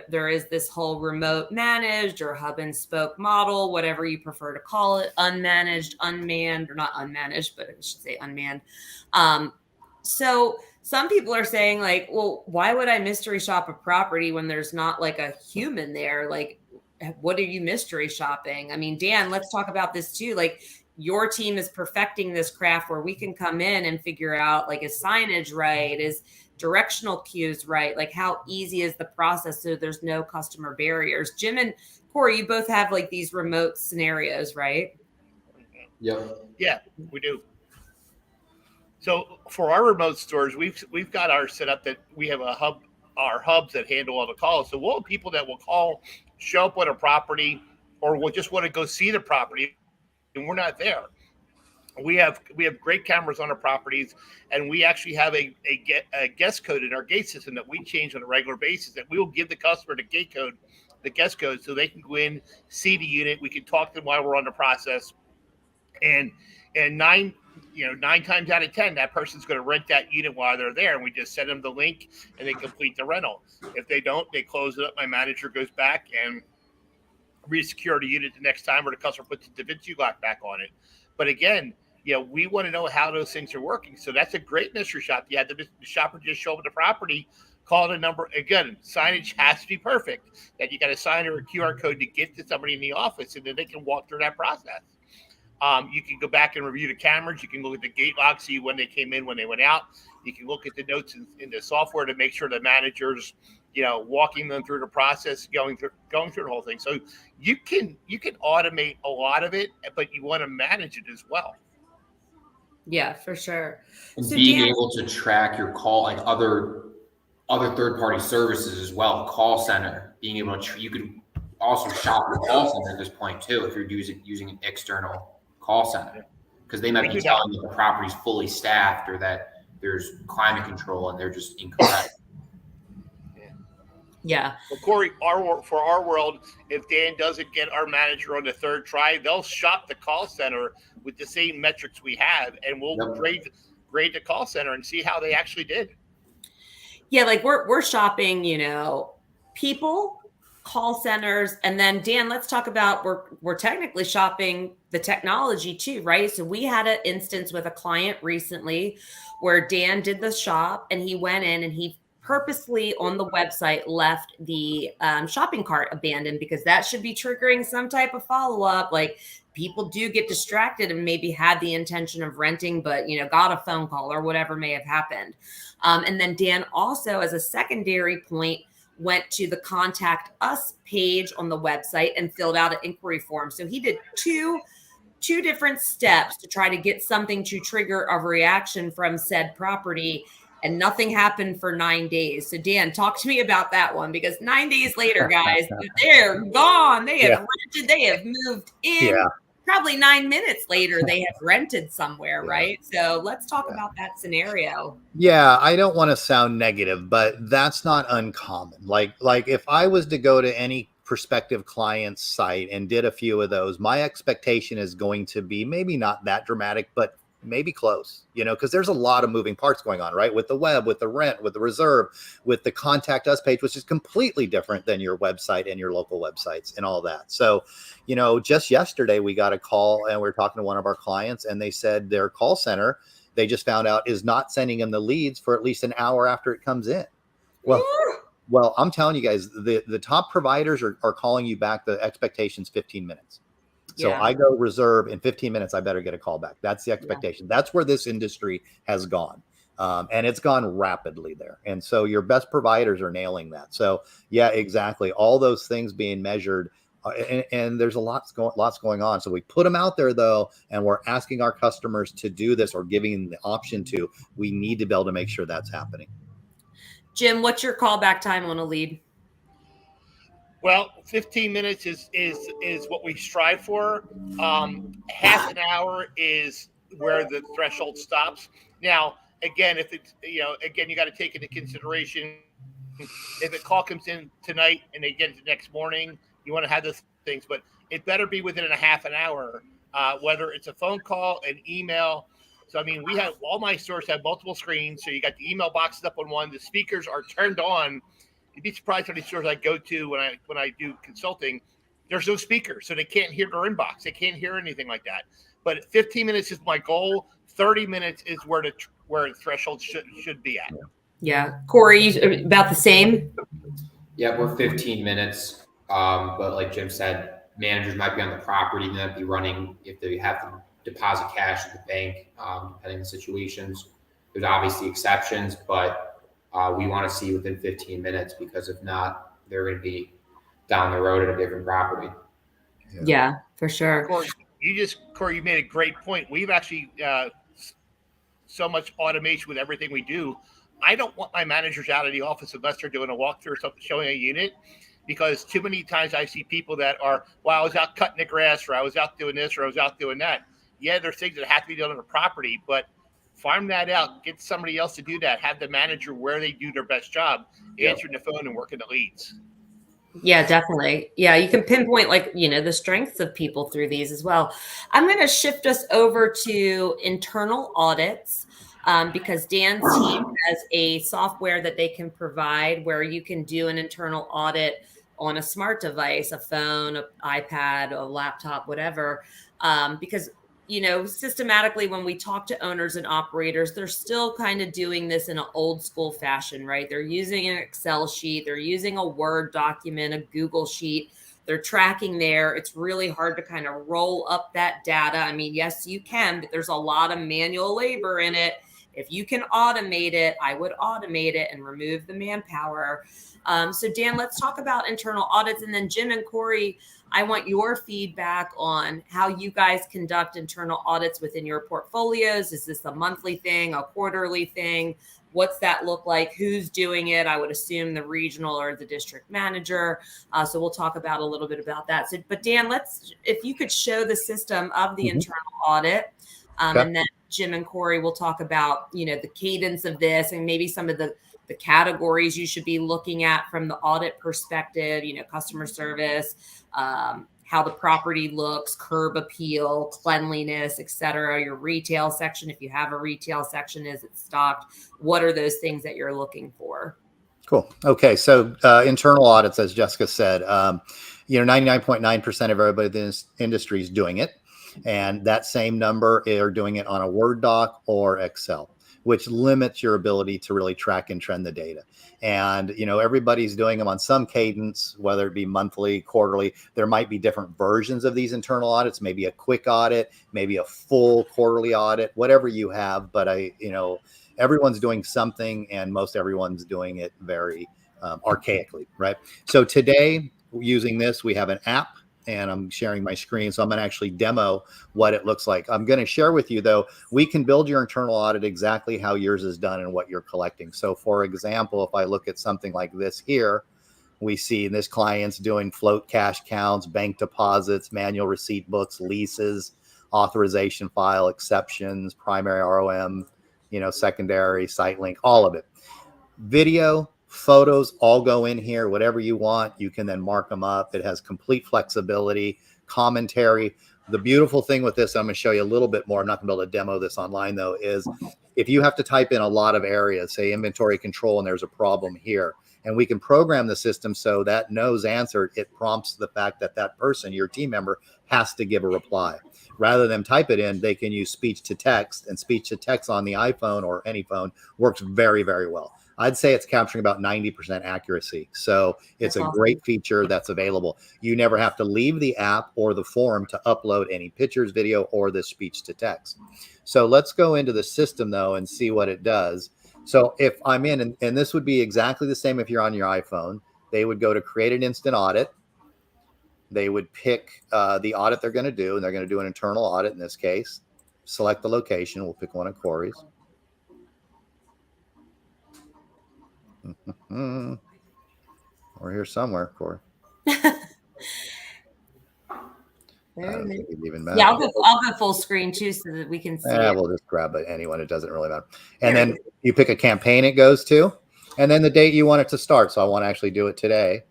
there is this whole remote managed or hub and spoke model, whatever you prefer to call it, unmanaged, unmanned, or not unmanaged, but I should say unmanned. So some people are saying well, why would I mystery shop a property when there's not a human there? What are you mystery shopping? I mean, Dan, let's talk about this too. Your team is perfecting this craft where we can come in and figure out is signage right? Is directional cues right? How easy is the process so there's no customer barriers? Jim and Corey, you both have these remote scenarios, right? Yep. Yeah, we do. So for our remote stores, we've got our setup that we have our hubs that handle all the calls. So we'll have people that will call, show up on a property, or will just want to go see the property, and we're not there. We have great cameras on our properties, and we actually have a guest code in our gate system that we change on a regular basis, that we will give the customer the gate code, the guest code, so they can go in, see the unit. We can talk to them while we're on the process, and nine times out of 10, that person's going to rent that unit while they're there, and we just send them the link and they complete the rental. If they don't, they close it up. My manager goes back and re-secure the unit the next time, or the customer puts the Da Vinci lock back on it. But again, we want to know how those things are working. So that's a great mystery shop. You had the shopper just show up at the property, call the number. Again, signage has to be perfect, that you got a sign or a QR code to get to somebody in the office, and then they can walk through that process. You can go back and review the cameras. You can look at the gate log, see when they came in, when they went out. You can look at the notes in the software to make sure the managers, walking them through the process, going through the whole thing. So you can automate a lot of it, but you want to manage it as well. Yeah, for sure. And So being Dan, able to track your call, other third-party services as well, call center, being able to, you could also shop your call center at this point too, if you're using an external call center, because they might be telling you the property's fully staffed or that there's climate control and they're just incorrect. yeah. Well, Corey, for our world, if Dan doesn't get our manager on the third try, they'll shop the call center with the same metrics we have, and we'll grade the call center and see how they actually did. Yeah, we're shopping, people, call centers, and then Dan, let's talk about we're technically shopping the technology too, right? So we had an instance with a client recently where Dan did the shop and he went in and he purposely on the website left the shopping cart abandoned because that should be triggering some type of follow-up. Like people do get distracted and maybe had the intention of renting, but got a phone call or whatever may have happened. And then Dan also, as a secondary point, went to the contact us page on the website and filled out an inquiry form. So he did two different steps to try to get something to trigger a reaction from said property, and nothing happened for 9 days. So Dan, talk to me about that one, because 9 days later, guys, they're gone. They have rented, they have moved in. Yeah. Probably 9 minutes later, they have rented somewhere, right? So let's talk about that scenario. Yeah, I don't want to sound negative, but that's not uncommon. Like if I was to go to any prospective client's site and did a few of those, my expectation is going to be maybe not that dramatic, but maybe close, because there's a lot of moving parts going on, right? With the web, with the rent, with the reserve, with the contact us page, which is completely different than your website and your local websites and all that. So, just yesterday we got a call and we were talking to one of our clients and they said their call center, they just found out, is not sending them the leads for at least an hour after it comes in. Well, I'm telling you guys, the top providers are calling you back. The expectation's 15 minutes. So I go reserve in 15 minutes. I better get a call back. That's the expectation. That's where this industry has gone. And it's gone rapidly there. And so your best providers are nailing that. So yeah, exactly. All those things being measured. And there's lots going on. So we put them out there though, and we're asking our customers to do this or giving them the option to. We need to be able to make sure that's happening. Jim, what's your callback time on a lead? Well, 15 minutes is what we strive for. Half an hour is where the threshold stops. Now, again, if it's you got to take into consideration if a call comes in tonight and they get it the next morning, you want to have those things, but it better be within a half an hour. Whether it's a phone call, an email. So I mean, we have all my stores have multiple screens, so you got the email boxes up on one. The speakers are turned on. You'd be surprised how many stores I go to when I do consulting. There's no speakers, so they can't hear their inbox. They can't hear anything like that. But 15 minutes is my goal. 30 minutes is where the threshold should be at. Yeah, Corey, about the same. Yeah, we're 15 minutes. But like Jim said, managers might be on the property, they might be running if they have to deposit cash at the bank, depending on the situations. There's obviously exceptions, but we want to see within 15 minutes, because if not, they're going to be down the road at a different property. Yeah, for sure. Corey, you made a great point. We've actually so much automation with everything we do. I don't want my managers out of the office unless they're doing a walkthrough or something, showing a unit, because too many times I see people that are, well, I was out cutting the grass, or I was out doing this, or I was out doing that. Yeah, there's things that have to be done on the property, but farm that out, get somebody else to do that, have the manager where they do their best job, answering the phone and working the leads. Yeah, definitely. Yeah, you can pinpoint the strengths of people through these as well. I'm going to shift us over to internal audits because Dan's team has a software that they can provide where you can do an internal audit on a smart device, a phone, an iPad, a laptop, whatever, because systematically when we talk to owners and operators, they're still kind of doing this in an old school fashion, right? They're using an Excel sheet, they're using a Word document, a Google sheet, they're tracking there. It's really hard to kind of roll up that data. I mean, yes, you can, but there's a lot of manual labor in it. If you can automate it, I would automate it and remove the manpower. So Dan, let's talk about internal audits. And then Jim and Corey, I want your feedback on how you guys conduct internal audits within your portfolios. Is this a monthly thing, a quarterly thing? What's that look like? Who's doing it? I would assume the regional or the district manager. So we'll talk about a little bit about that. So, but Dan, if you could show the system of the internal audit, and then Jim and Corey will talk about, the cadence of this and maybe some of the categories you should be looking at from the audit perspective, customer service, how the property looks, curb appeal, cleanliness, et cetera, your retail section. If you have a retail section, is it stocked? What are those things that you're looking for? Cool. Okay. So internal audits, as Jessica said, 99.9% of everybody in this industry is doing it. And that same number are doing it on a Word doc or Excel, which limits your ability to really track and trend the data. And, everybody's doing them on some cadence, whether it be monthly, quarterly. There might be different versions of these internal audits, maybe a quick audit, maybe a full quarterly audit, whatever you have. But everyone's doing something, and most everyone's doing it very archaically, right? So today, using this, we have an app, and I'm sharing my screen. So I'm going to actually demo what it looks like. I'm going to share with you, though, we can build your internal audit exactly how yours is done and what you're collecting. So for example, if I look at something like this here, we see this client's doing float cash counts, bank deposits, manual receipt books, leases, authorization file, exceptions, primary ROM, secondary, site link, all of it. Video, photos all go in here, whatever you want. You can then mark them up. It has complete flexibility, commentary. The beautiful thing with this, I'm going to show you a little bit more. I'm not going to be able to demo this online, though, is if you have to type in a lot of areas, say inventory control, and there's a problem here, and we can program the system so that no's answered, it prompts the fact that that person, your team member, has to give a reply. Rather than type it in, they can use speech to text, and speech to text on the iPhone or any phone works very, very well. I'd say it's capturing about 90% accuracy. So it's a great feature that's available. You never have to leave the app or the form to upload any pictures, video, or the speech to text. So let's go into the system, though, and see what it does. So if I'm in, and this would be exactly the same if you're on your iPhone, they would go to create an instant audit. They would pick the audit they're going to do, and they're going to do an internal audit in this case. Select the location. We'll pick one of Corey's. We're here somewhere, Corey. Even yeah, I'll go full screen too, so that we can see it. We'll just grab anyone. It doesn't really matter. And then you pick a campaign it goes to, and then the date you want it to start. So I want to actually do it today,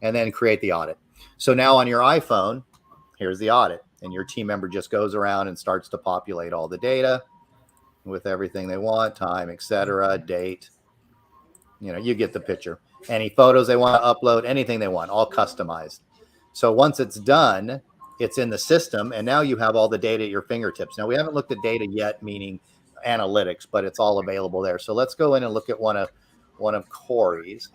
and then create the audit. So now on your iPhone, here's the audit, and your team member just goes around and starts to populate all the data with everything they want, time, etc., date. You get the picture. Any photos they want to upload, anything they want, all customized. So once it's done, it's in the system, and now you have all the data at your fingertips. Now, we haven't looked at data yet, meaning analytics, but it's all available there. So let's go in and look at one of Corey's.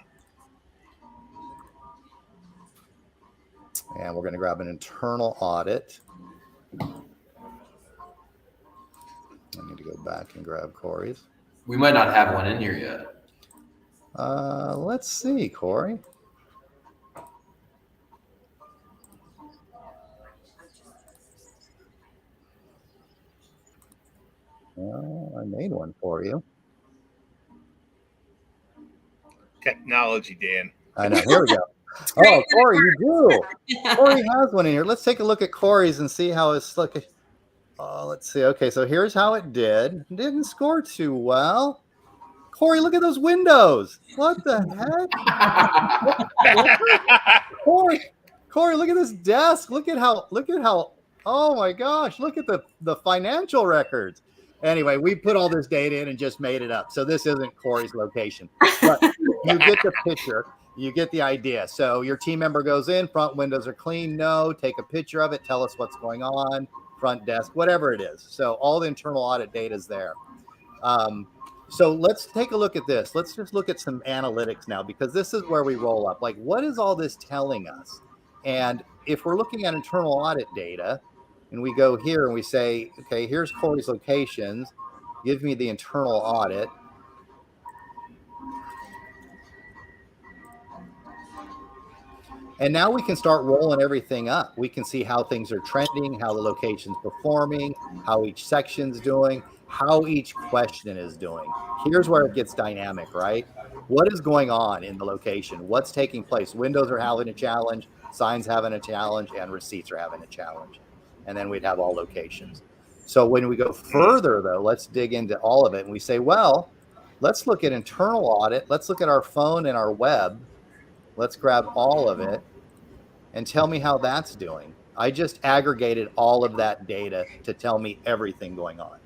And we're going to grab an internal audit. I need to go back and grab Corey's. We might not have one in here yet. Let's see, Corey. Well, I made one for you. Technology, Dan. I know. Here we go. Oh, Corey, you do. Corey has one in here. Let's take a look at Corey's and see how it's looking. Oh, let's see. Okay, so here's how it did. Didn't score too well. Corey, look at those windows. What the heck? Corey, look at this desk. Look at how, oh my gosh, look at the financial records. Anyway, we put all this data in and just made it up. So this isn't Corey's location. But you get the picture. You get the idea. So your team member goes in, front windows are clean. No, take a picture of it. Tell us what's going on. Front desk, whatever it is. So all the internal audit data is there. So let's take a look at this. Let's just look at some analytics now, because this is where we roll up. Like, what is all this telling us? And if we're looking at internal audit data, and we go here and we say, okay, here's Corey's locations. Give me the internal audit. And now we can start rolling everything up. We can see how things are trending, how the location's performing, how each section's doing, how each question is doing. Here's where it gets dynamic, right? What is going on in the location? What's taking place? Windows are having a challenge, signs having a challenge, and receipts are having a challenge. And then we'd have all locations. So when we go further, though, let's dig into all of it. And we say, well, let's look at internal audit. Let's look at our phone and our web. Let's grab all of it and tell me how that's doing. I just aggregated all of that data to tell me everything going on.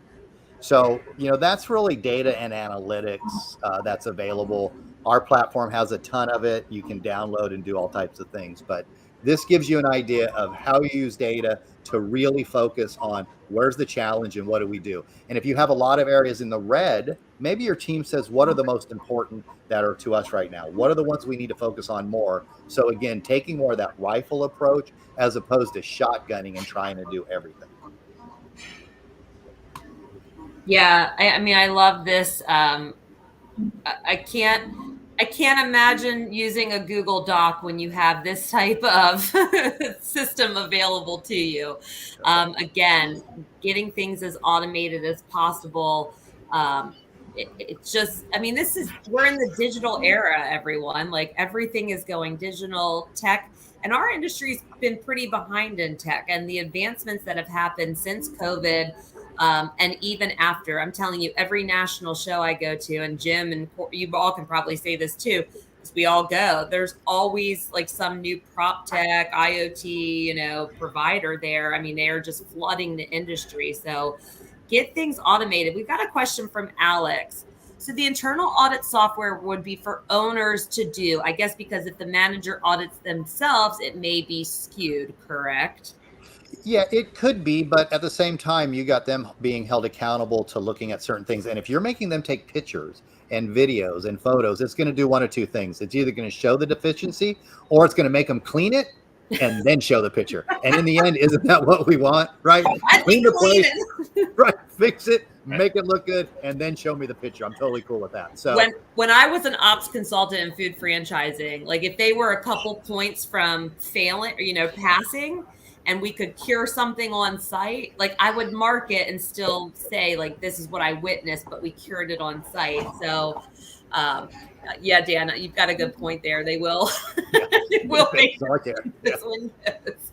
So, that's really data and analytics that's available Our platform has a ton of it. You can download and do all types of things, but this gives you an idea of how you use data to really focus on where's the challenge and what do we do. And if you have a lot of areas in the red, maybe your team says, what are the most important that are to us right now? What are the ones we need to focus on more? So again, taking more of that rifle approach as opposed to shotgunning and trying to do everything. Yeah, I mean, I love this. I can't imagine using a Google Doc when you have this type of system available to you. Again, getting things as automated as possible. It's just, I mean, we're in the digital era, everyone. Like everything is going digital tech, and our industry's been pretty behind in tech, and the advancements that have happened since COVID. And even after, I'm telling you, every national show I go to, and Jim and you all can probably say this too, because we all go, there's always like some new prop tech, IoT, provider there. I mean, they are just flooding the industry. So get things automated. We've got a question from Alex. So the internal audit software would be for owners to do, I guess, because if the manager audits themselves, it may be skewed, correct? Yeah, it could be, but at the same time, you got them being held accountable to looking at certain things. And if you're making them take pictures and videos and photos, it's going to do one of two things. It's either going to show the deficiency or it's going to make them clean it and then show the picture. And in the end, isn't that what we want, right? Clean the place, right? Fix it, make it look good, and then show me the picture. I'm totally cool with that. So when I was an ops consultant in food franchising, like if they were a couple points from failing, passing, and we could cure something on site, like I would mark it and still say like, this is what I witnessed, but we cured it on site. So yeah, Dan, you've got a good point there. They will, they will make this windows.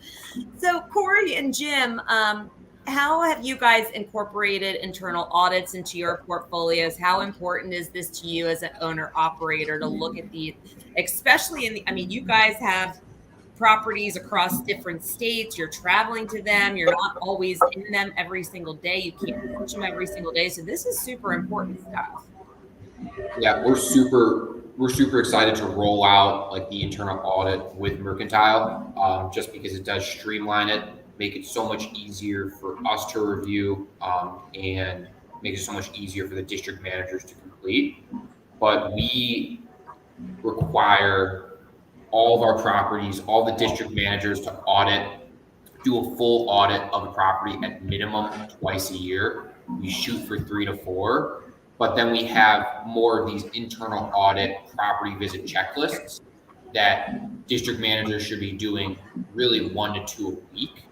So Corey and Jim, how have you guys incorporated internal audits into your portfolios? How important is this to you as an owner operator to look at these, especially you guys have properties across different states. You're traveling to them. You're not always in them every single day. You can't touch them every single day. So this is super important stuff. Yeah, we're super excited to roll out like the internal audit with Mercantile, just because it does streamline it, make it so much easier for us to review, and make it so much easier for the district managers to complete. But we require all of our properties, all the district managers to do a full audit of a property at minimum twice a year. We shoot for 3 to 4, but then we have more of these internal audit property visit checklists that district managers should be doing really 1 to 2 a week,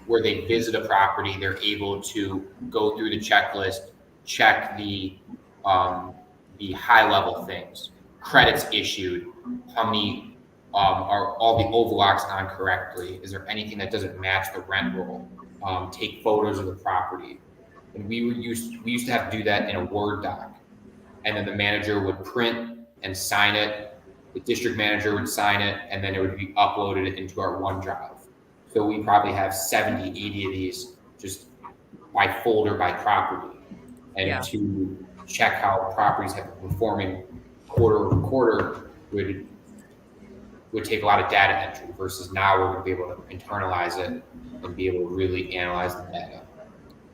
where they visit a property, they're able to go through the checklist, check the high level things, credits issued, how many are all the overlocks on correctly? Is there anything that doesn't match the rent roll? Take photos of the property. And we used to have to do that in a Word doc. And then the manager would print and sign it. The district manager would sign it, and then it would be uploaded into our OneDrive. So we probably have 70, 80 of these just by folder, by property. And to check how properties have been performing quarter over quarter would take a lot of data entry, versus now we're going to be able to internalize it and be able to really analyze the data.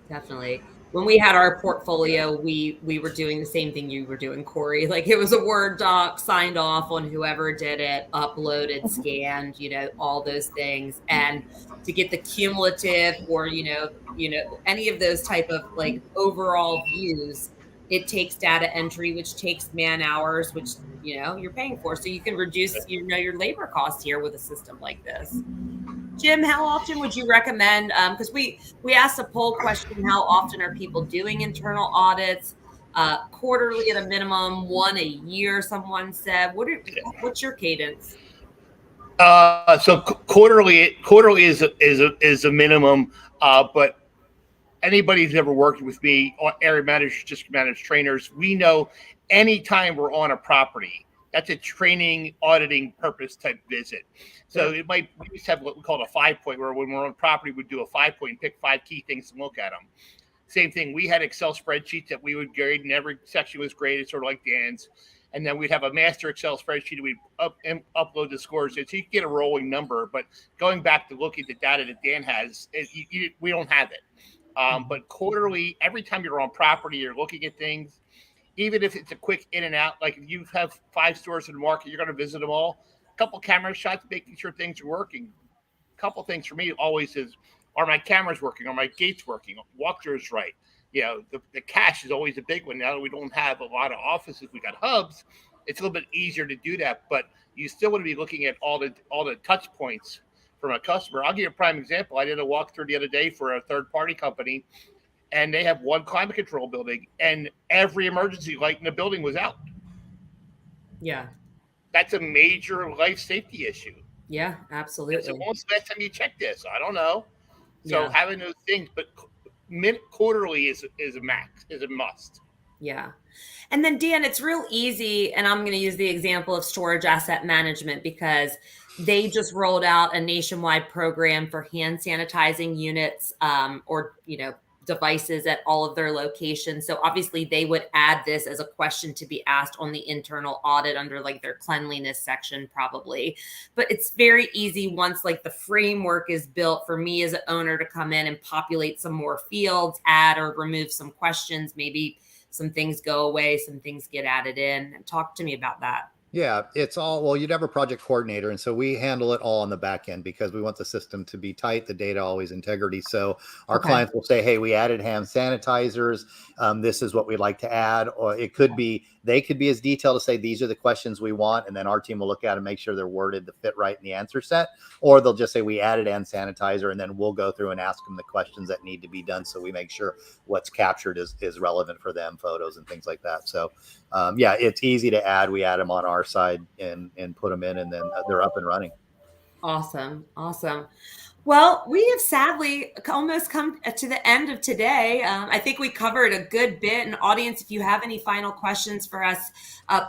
Definitely. When we had our portfolio, we were doing the same thing you were doing, Corey. Like it was a Word doc, signed off on whoever did it, uploaded, scanned, all those things. And to get the cumulative or, any of those type of like overall views, it takes data entry, which takes man hours, which, you're paying for. So you can reduce, your labor costs here with a system like this. Jim, how often would you recommend, because we asked a poll question, how often are people doing internal audits? Quarterly at a minimum, 1 a year, someone said. What's your cadence? So quarterly is a minimum, but anybody who's ever worked with me, area managers, district managers, trainers, we know anytime we're on a property, that's a training, auditing purpose type visit. So we used to have what we call a 5-point, where when we're on property, we'd do a 5-point and pick 5 key things and look at them. Same thing. We had Excel spreadsheets that we would grade, and every section was graded, sort of like Dan's. and then we'd have a master Excel spreadsheet. We'd upload the scores, so you get a rolling number. But going back to looking at the data that Dan has, we don't have it. But quarterly, every time you're on property, you're looking at things. Even if it's a quick in and out, like if you have 5 stores in the market, you're going to visit them all. A couple camera shots, making sure things are working. A couple things for me always is, are my cameras working? Are my gates working? Walkthroughs right? The cache is always a big one. Now that we don't have a lot of offices, we got hubs. It's a little bit easier to do that, but you still want to be looking at all the touch points from a customer. I'll give you a prime example. I did a walkthrough the other day for a third-party company, and they have one climate control building, and every emergency light in the building was out. Yeah. That's a major life safety issue. Yeah, absolutely. So when was the last time you checked this? I don't know. So having those things, but quarterly is a must. Yeah. And then Dan, it's real easy. And I'm going to use the example of storage asset management because they just rolled out a nationwide program for hand sanitizing units or devices at all of their locations. So obviously they would add this as a question to be asked on the internal audit under like their cleanliness section probably. But it's very easy once like the framework is built for me as an owner to come in and populate some more fields, add or remove some questions, maybe some things go away, some things get added in. Talk to me about that. Yeah, it's all, well, you'd have a project coordinator. And so we handle it all on the back end because we want the system to be tight, the data always integrity. So our clients will say, hey, we added hand sanitizers. This is what we'd like to add. Or it could be, they could be as detailed to say, these are the questions we want. And then our team will look at it and make sure they're worded to fit right in the answer set. Or they'll just say, we added hand sanitizer. And then we'll go through and ask them the questions that need to be done. So we make sure what's captured is relevant for them, photos and things like that. So yeah, it's easy to add. We add them on our side and put them in, and then they're up and running. Awesome. Well, we have sadly almost come to the end of today. I think we covered a good bit. And audience, if you have any final questions for us,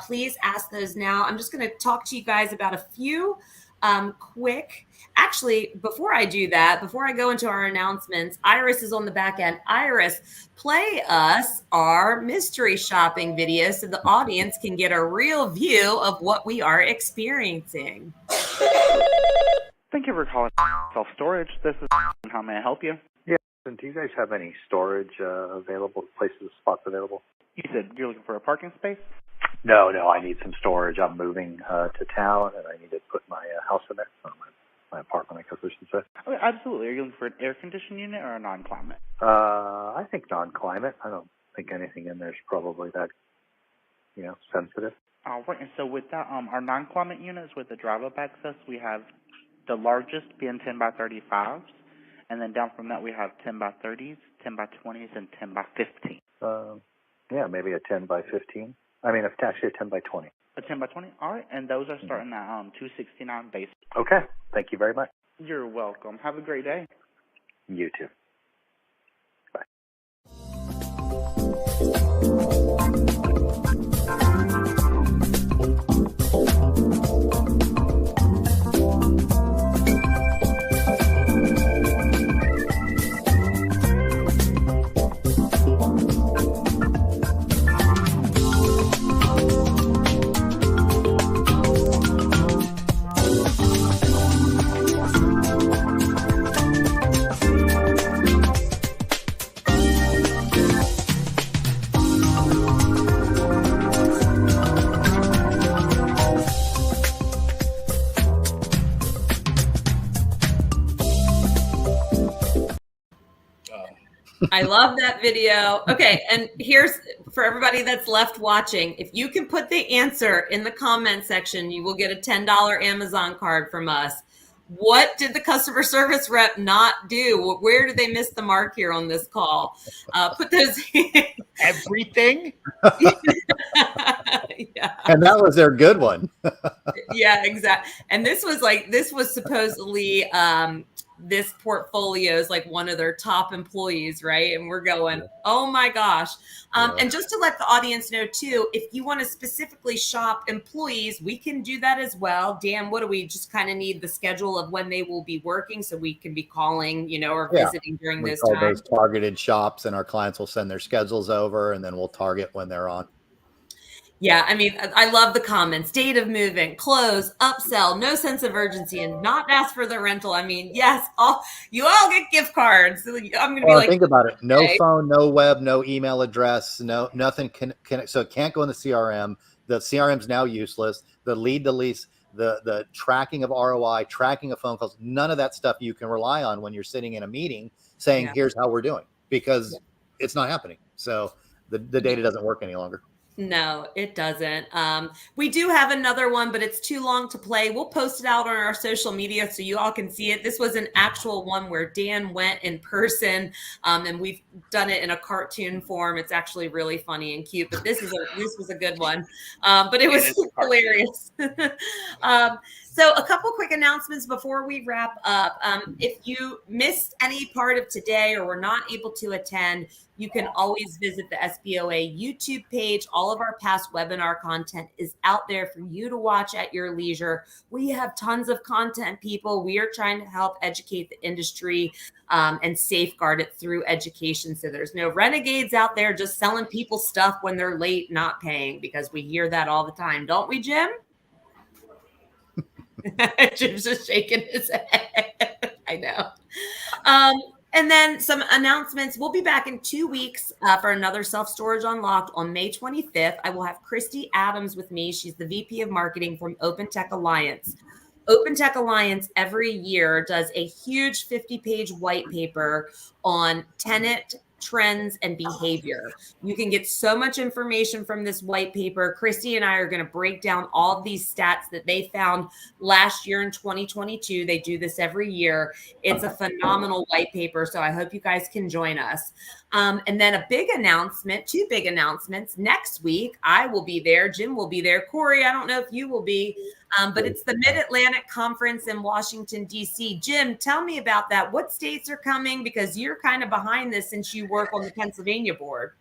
please ask those now. I'm just going to talk to you guys about a few quick. Actually, before I do that, before I go into our announcements, Iris is on the back end. Iris, play us our mystery shopping video so the audience can get a real view of what we are experiencing. Thank you for calling self-storage. This is how may I help you? Yeah, and do you guys have any storage available, spots available? You said you're looking for a parking space? No, I need some storage. I'm moving to town, and I need to put my house in there, or my apartment, I guess I should say. Okay, absolutely. Are you looking for an air-conditioned unit or a non-climate? I think non-climate. I don't think anything in there is probably that, sensitive. All right, and so with that, our non-climate units with the drive-up access, we have the largest being 10 by 35s, and then down from that we have 10 by 30s, 10 by 20s, and 10 by 15. Yeah, maybe a 10 by 15. I mean, actually a 10 by 20. A 10 by 20? All right, and those are starting at $269 base. Okay, thank you very much. You're welcome. Have a great day. You too. I love that video. Okay, and here's for everybody that's left watching. If you can put the answer in the comment section, you will get a $10 Amazon card from us. What did the customer service rep not do? Where did they miss the mark here on this call? Put those in. Everything. Yeah. And that was their good one. Yeah, exactly. And this was supposedly this portfolio is like one of their top employees, right? And we're going, oh my gosh. And just to let the audience know too, if you want to specifically shop employees, we can do that as well. Dan, what do we just kind of need the schedule of when they will be working so we can be calling, or visiting during we those call times? those targeted shops, and our clients will send their schedules over, and then we'll target when they're on. Yeah, I mean, I love the comments. Date of movement, close, upsell, no sense of urgency, and not ask for the rental. I mean, yes, you all get gift cards. I'm going to be Well, like, think about it. No okay. phone, no web, no email address, no nothing can so it can't go in the CRM. The CRM is now useless. The lead to lease, the tracking of ROI, tracking of phone calls, none of that stuff you can rely on when you're sitting in a meeting saying, Yeah. here's how we're doing, because it's not happening. So the data doesn't work any longer. No, it doesn't. We do have another one, but it's too long to play. We'll post it out on our social media so you all can see it. This was an actual one where Dan went in person, and we've done it in a cartoon form. It's actually really funny and cute, but this was a good one. But it was hilarious. So a couple quick announcements before we wrap up. If you missed any part of today or were not able to attend, you can always visit the SBOA YouTube page. All of our past webinar content is out there for you to watch at your leisure. We have tons of content, people. We are trying to help educate the industry and safeguard it through education. So there's no renegades out there just selling people stuff when they're late, not paying, because we hear that all the time. Don't we, Jim? Jim's just shaking his head. I know. And then some announcements. We'll be back in 2 weeks for another Self-Storage Unlocked on May 25th. I will have Christy Adams with me. She's the VP of Marketing from Open Tech Alliance. Open Tech Alliance every year does a huge 50-page white paper on tenant trends and behavior. You can get so much information from this white paper. Christy and I are going to break down all of these stats that they found last year in 2022. They do this every year. It's a phenomenal white paper, so I hope you guys can join us. And then a big announcement, 2 big announcements. Next week, I will be there. Jim will be there. Corey, I don't know if you will be, but it's the Mid-Atlantic Conference in Washington, D.C. Jim, tell me about that. What states are coming? Because you're kind of behind this since you work on the Pennsylvania board.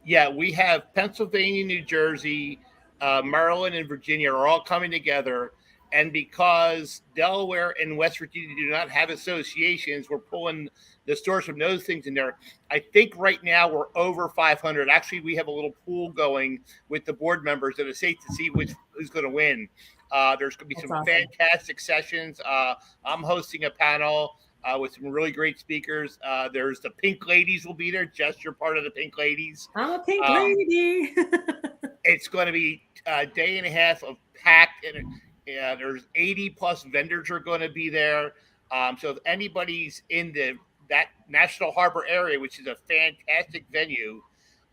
Yeah, we have Pennsylvania, New Jersey, Maryland, and Virginia are all coming together. And because Delaware and West Virginia do not have associations, we're pulling the stores from those things in there. I think right now we're over 500. Actually, we have a little pool going with the board members at a state to see who's going to win. There's going to be some fantastic sessions. I'm hosting a panel with some really great speakers. There's the Pink Ladies will be there. Jess, you're part of the Pink Ladies. I'm a Pink Lady. It's going to be a day and a half of packed, and there's 80 plus vendors are going to be there. So if anybody's in that National Harbor area, which is a fantastic venue,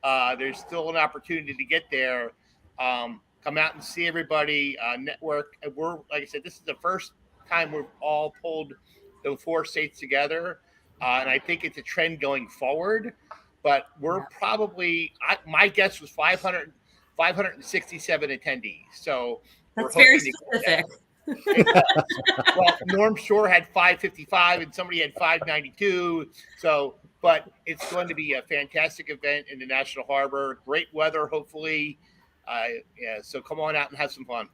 there's still an opportunity to get there. Come out and see everybody, network. And we're, like I said, this is the first time we've all pulled the 4 states together. And I think it's a trend going forward, but we're probably, my guess was 567 attendees. So that's very specific. Well, Norm Shore had 555 and somebody had 592. So, but it's going to be a fantastic event in the National Harbor. Great weather, hopefully. Yeah, so come on out and have some fun.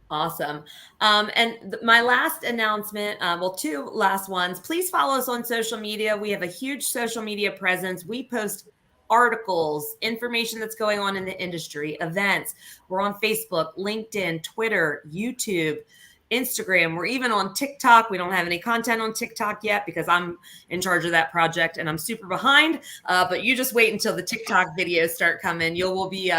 Awesome. And my last announcement, well, 2 last ones. Please follow us on social media. We have a huge social media presence. We post articles, information that's going on in the industry, events. We're on Facebook, LinkedIn, Twitter, YouTube, Instagram. We're even on TikTok. We don't have any content on TikTok yet because I'm in charge of that project and I'm super behind. But you just wait until the TikTok videos start coming. You'll be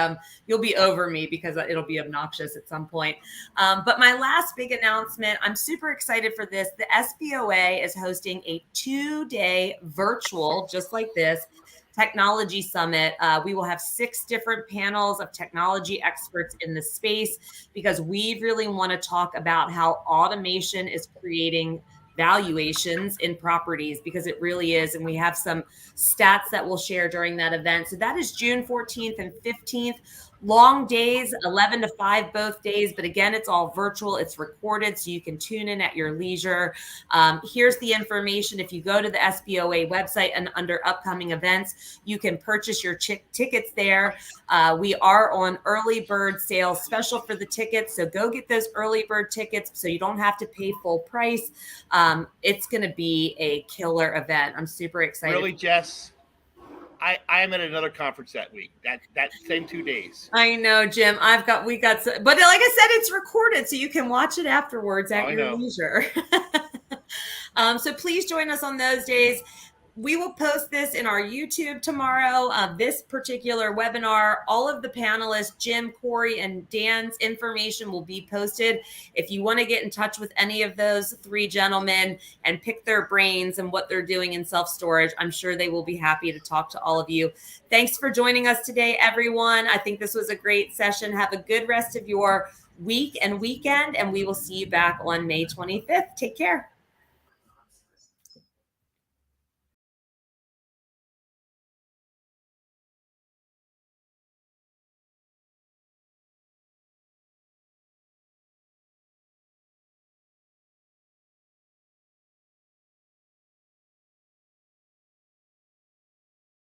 over me because it'll be obnoxious at some point. But my last big announcement, I'm super excited for this. The SBOA is hosting a 2-day virtual, just like this, Technology Summit. We will have 6 different panels of technology experts in the space because we really want to talk about how automation is creating valuations in properties, because it really is. And we have some stats that we'll share during that event. So that is June 14th and 15th. Long days, 11 to 5 both days. But again, it's all virtual. It's recorded, so you can tune in at your leisure. Here's the information. If you go to the SBOA website and under upcoming events, you can purchase your tickets there. We are on early bird sales special for the tickets. So go get those early bird tickets so you don't have to pay full price. It's going to be a killer event. I'm super excited. Really, Jess? I am at another conference that week. That same 2 days. I know, Jim. But like I said, it's recorded, so you can watch it afterwards at your leisure. So please join us on those days. We will post this in our YouTube tomorrow. This particular webinar, all of the panelists, Jim, Corey, and Dan's information will be posted. If you want to get in touch with any of those three gentlemen and pick their brains and what they're doing in self-storage, I'm sure they will be happy to talk to all of you. Thanks for joining us today, everyone. I think this was a great session. Have a good rest of your week and weekend, and we will see you back on May 25th. Take care.